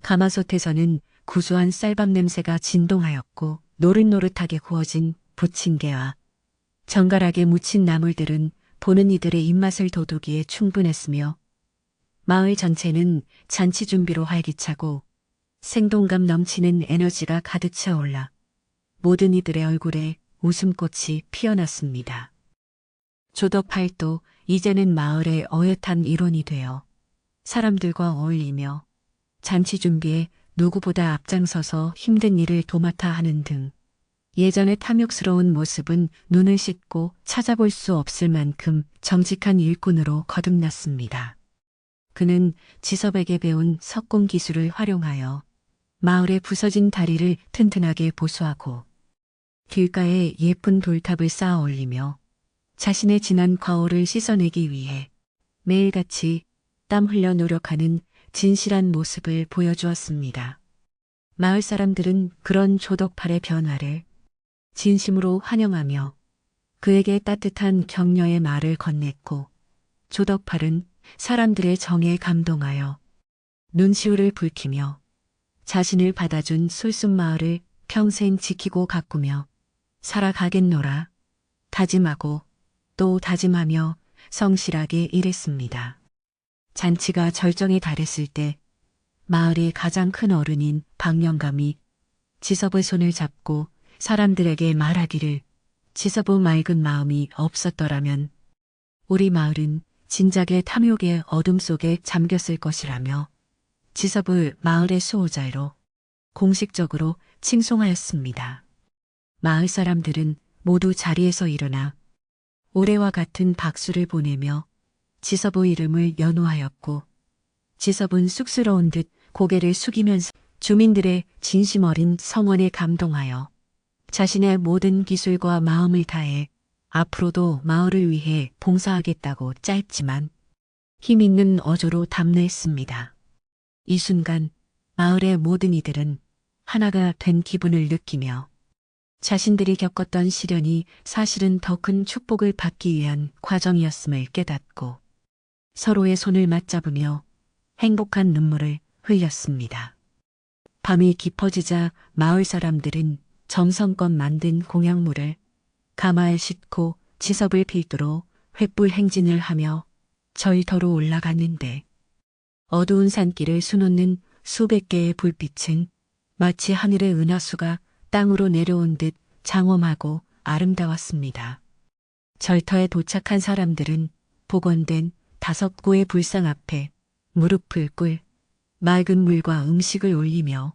가마솥에서는 구수한 쌀밥 냄새가 진동하였고 노릇노릇하게 구워진 부침개와 정갈하게 무친 나물들은 보는 이들의 입맛을 돋우기에 충분했으며 마을 전체는 잔치 준비로 활기차고 생동감 넘치는 에너지가 가득 차올라 모든 이들의 얼굴에 웃음꽃이 피어났습니다. 조덕팔도 이제는 마을의 어엿한 일원이 되어 사람들과 어울리며 잔치 준비에 누구보다 앞장서서 힘든 일을 도맡아 하는 등 예전의 탐욕스러운 모습은 눈을 씻고 찾아볼 수 없을 만큼 정직한 일꾼으로 거듭났습니다. 그는 지섭에게 배운 석공 기술을 활용하여 마을의 부서진 다리를 튼튼하게 보수하고 길가에 예쁜 돌탑을 쌓아 올리며 자신의 지난 과오를 씻어내기 위해 매일같이 땀 흘려 노력하는 진실한 모습을 보여주었습니다. 마을 사람들은 그런 조덕팔의 변화를 진심으로 환영하며 그에게 따뜻한 격려의 말을 건넸고 조덕팔은 사람들의 정에 감동하여 눈시울을 붉히며 자신을 받아준 솔순마을을 평생 지키고 가꾸며 살아가겠노라 다짐하고 또 다짐하며 성실하게 일했습니다. 잔치가 절정에 달했을 때 마을의 가장 큰 어른인 박영감이 지섭의 손을 잡고 사람들에게 말하기를 지섭의 맑은 마음이 없었더라면 우리 마을은 진작에 탐욕의 어둠 속에 잠겼을 것이라며 지섭을 마을의 수호자로 공식적으로 칭송하였습니다. 마을 사람들은 모두 자리에서 일어나 올해와 같은 박수를 보내며 지섭의 이름을 연호하였고 지섭은 쑥스러운 듯 고개를 숙이면서 주민들의 진심 어린 성원에 감동하여 자신의 모든 기술과 마음을 다해 앞으로도 마을을 위해 봉사하겠다고 짧지만 힘있는 어조로 담례했습니다. 이 순간 마을의 모든 이들은 하나가 된 기분을 느끼며 자신들이 겪었던 시련이 사실은 더 큰 축복을 받기 위한 과정이었음을 깨닫고 서로의 손을 맞잡으며 행복한 눈물을 흘렸습니다. 밤이 깊어지자 마을 사람들은 정성껏 만든 공약물을 가마에 싣고 지섭을 필두로 횃불 행진을 하며 절터로 올라갔는데 어두운 산길을 수놓는 수백 개의 불빛은 마치 하늘의 은하수가 땅으로 내려온 듯 장엄하고 아름다웠습니다. 절터에 도착한 사람들은 복원된 5구의 불상 앞에 무릎을 꿇 맑은 물과 음식을 올리며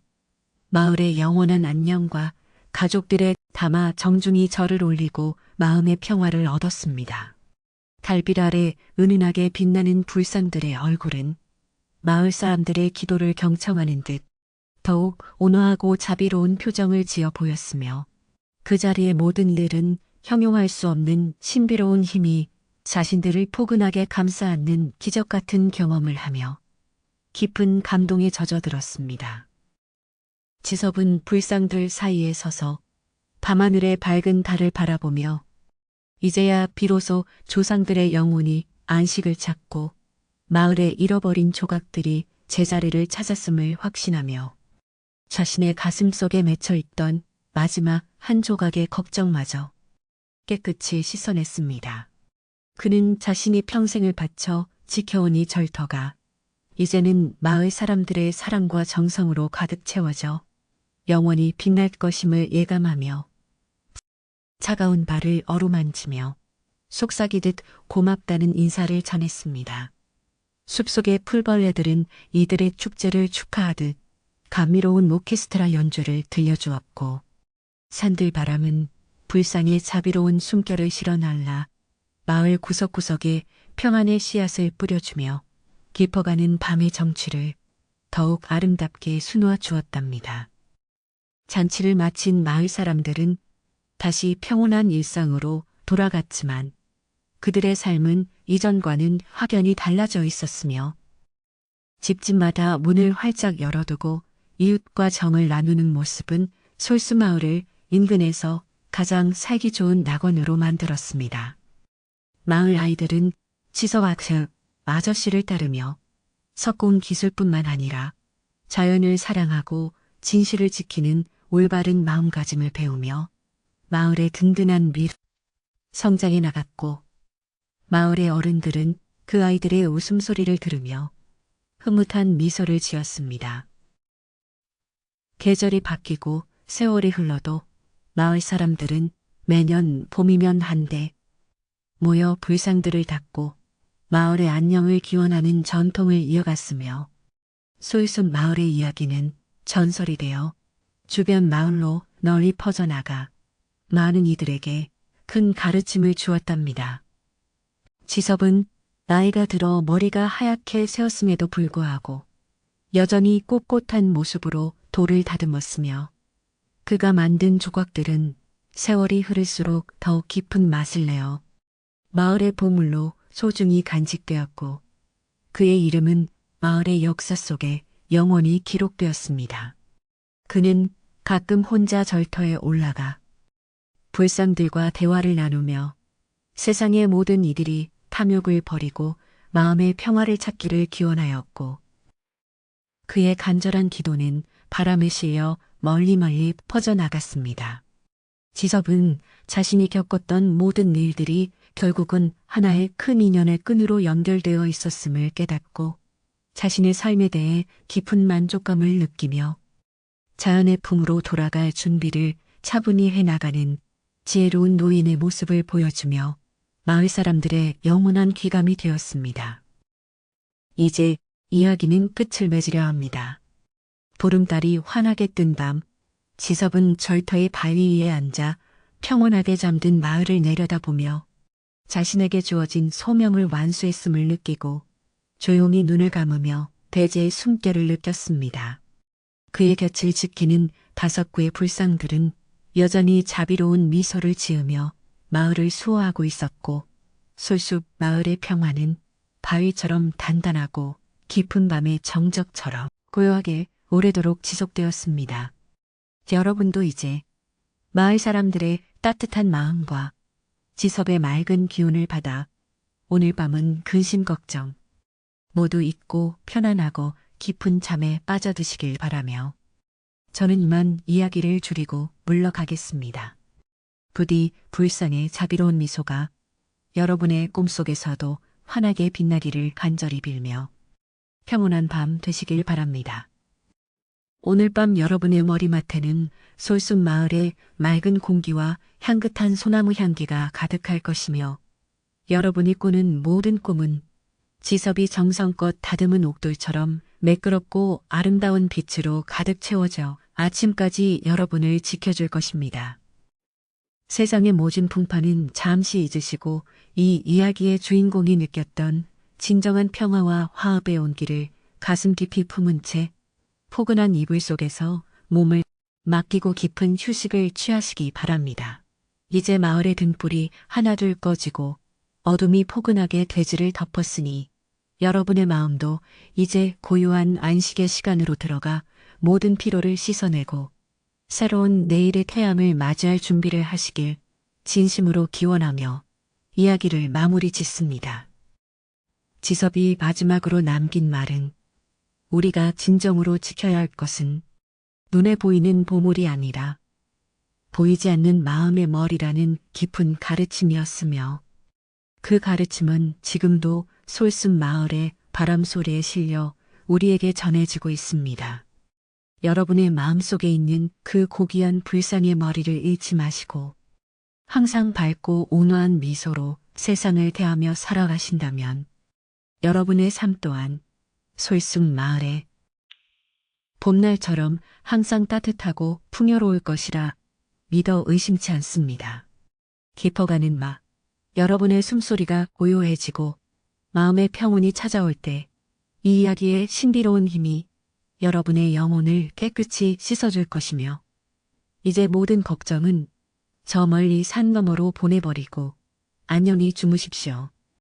마을의 영원한 안녕과 가족들의 담아 정중히 절을 올리고 마음의 평화를 얻었습니다. 달빛 아래 은은하게 빛나는 불상들의 얼굴은 마을 사람들의 기도를 경청하는 듯 더욱 온화하고 자비로운 표정을 지어 보였으며 그 자리의 모든 일은 형용할 수 없는 신비로운 힘이 자신들을 포근하게 감싸 안는 기적 같은 경험을 하며 깊은 감동에 젖어들었습니다. 지섭은 불상들 사이에 서서 밤하늘의 밝은 달을 바라보며 이제야 비로소 조상들의 영혼이 안식을 찾고 마을의 잃어버린 조각들이 제자리를 찾았음을 확신하며 자신의 가슴 속에 맺혀 있던 마지막 한 조각의 걱정마저 깨끗이 씻어냈습니다. 그는 자신이 평생을 바쳐 지켜온 이 절터가 이제는 마을 사람들의 사랑과 정성으로 가득 채워져 영원히 빛날 것임을 예감하며 차가운 발을 어루만지며 속삭이듯 고맙다는 인사를 전했습니다. 숲속의 풀벌레들은 이들의 축제를 축하하듯 감미로운 오케스트라 연주를 들려주었고 산들 바람은 불상의 자비로운 숨결을 실어날라 마을 구석구석에 평안의 씨앗을 뿌려주며 깊어가는 밤의 정취를 더욱 아름답게 수놓아 주었답니다. 잔치를 마친 마을 사람들은 다시 평온한 일상으로 돌아갔지만 그들의 삶은 이전과는 확연히 달라져 있었으며 집집마다 문을 활짝 열어두고 이웃과 정을 나누는 모습은 솔수마을을 인근에서 가장 살기 좋은 낙원으로 만들었습니다. 마을 아이들은 지서와크 아저씨를 따르며 석공 기술뿐만 아니라 자연을 사랑하고 진실을 지키는 올바른 마음가짐을 배우며 마을의 든든한 성장해 나갔고 마을의 어른들은 그 아이들의 웃음소리를 들으며 흐뭇한 미소를 지었습니다. 계절이 바뀌고 세월이 흘러도 마을 사람들은 매년 봄이면 한데 모여 불상들을 닦고 마을의 안녕을 기원하는 전통을 이어갔으며 솔숲 마을의 이야기는 전설이 되어 주변 마을로 널리 퍼져나가 많은 이들에게 큰 가르침을 주었답니다. 지섭은 나이가 들어 머리가 하얗게 새었음에도 불구하고 여전히 꼿꼿한 모습으로 돌을 다듬었으며 그가 만든 조각들은 세월이 흐를수록 더욱 깊은 맛을 내어 마을의 보물로 소중히 간직되었고 그의 이름은 마을의 역사 속에 영원히 기록되었습니다. 그는 가끔 혼자 절터에 올라가 불상들과 대화를 나누며 세상의 모든 이들이 탐욕을 버리고 마음의 평화를 찾기를 기원하였고 그의 간절한 기도는 바람에 실려 멀리 퍼져나갔습니다. 지섭은 자신이 겪었던 모든 일들이 결국은 하나의 큰 인연의 끈으로 연결되어 있었음을 깨닫고 자신의 삶에 대해 깊은 만족감을 느끼며 자연의 품으로 돌아갈 준비를 차분히 해나가는 지혜로운 노인의 모습을 보여주며 마을 사람들의 영원한 귀감이 되었습니다. 이제 이야기는 끝을 맺으려 합니다. 보름달이 환하게 뜬 밤, 지섭은 절터의 바위 위에 앉아 평온하게 잠든 마을을 내려다보며 자신에게 주어진 소명을 완수했음을 느끼고 조용히 눈을 감으며 대제의 숨결을 느꼈습니다. 그의 곁을 지키는 5구의 불상들은 여전히 자비로운 미소를 지으며 마을을 수호하고 있었고 솔숲 마을의 평화는 바위처럼 단단하고 깊은 밤의 정적처럼 고요하게 오래도록 지속되었습니다. 여러분도 이제 마을 사람들의 따뜻한 마음과 지섭의 맑은 기운을 받아 오늘 밤은 근심 걱정 모두 잊고 편안하고 깊은 잠에 빠져드시길 바라며 저는 이만 이야기를 줄이고 물러가겠습니다. 부디 불상의 자비로운 미소가 여러분의 꿈속에서도 환하게 빛나기를 간절히 빌며 평온한 밤 되시길 바랍니다. 오늘 밤 여러분의 머리맡에는 솔숲 마을의 맑은 공기와 향긋한 소나무 향기가 가득할 것이며 여러분이 꾸는 모든 꿈은 지섭이 정성껏 다듬은 옥돌처럼 매끄럽고 아름다운 빛으로 가득 채워져 아침까지 여러분을 지켜줄 것입니다. 세상의 모진 풍파는 잠시 잊으시고 이 이야기의 주인공이 느꼈던 진정한 평화와 화합의 온기를 가슴 깊이 품은 채 포근한 이불 속에서 몸을 맡기고 깊은 휴식을 취하시기 바랍니다. 이제 마을의 등불이 하나둘 꺼지고 어둠이 포근하게 대지를 덮었으니 여러분의 마음도 이제 고요한 안식의 시간으로 들어가 모든 피로를 씻어내고 새로운 내일의 태양을 맞이할 준비를 하시길 진심으로 기원하며 이야기를 마무리 짓습니다. 지섭이 마지막으로 남긴 말은 우리가 진정으로 지켜야 할 것은 눈에 보이는 보물이 아니라 보이지 않는 마음의 머리라는 깊은 가르침이었으며 그 가르침은 지금도 솔숲 마을의 바람 소리에 실려 우리에게 전해지고 있습니다. 여러분의 마음속에 있는 그 고귀한 불상의 머리를 잃지 마시고 항상 밝고 온화한 미소로 세상을 대하며 살아가신다면 여러분의 삶 또한 솔숲 마을의 봄날처럼 항상 따뜻하고 풍요로울 것이라 믿어 의심치 않습니다. 깊어가는 여러분의 숨소리가 고요해지고 마음의 평온이 찾아올 때 이 이야기의 신비로운 힘이 여러분의 영혼을 깨끗이 씻어줄 것이며 이제 모든 걱정은 저 멀리 산 너머로 보내버리고 안녕히 주무십시오.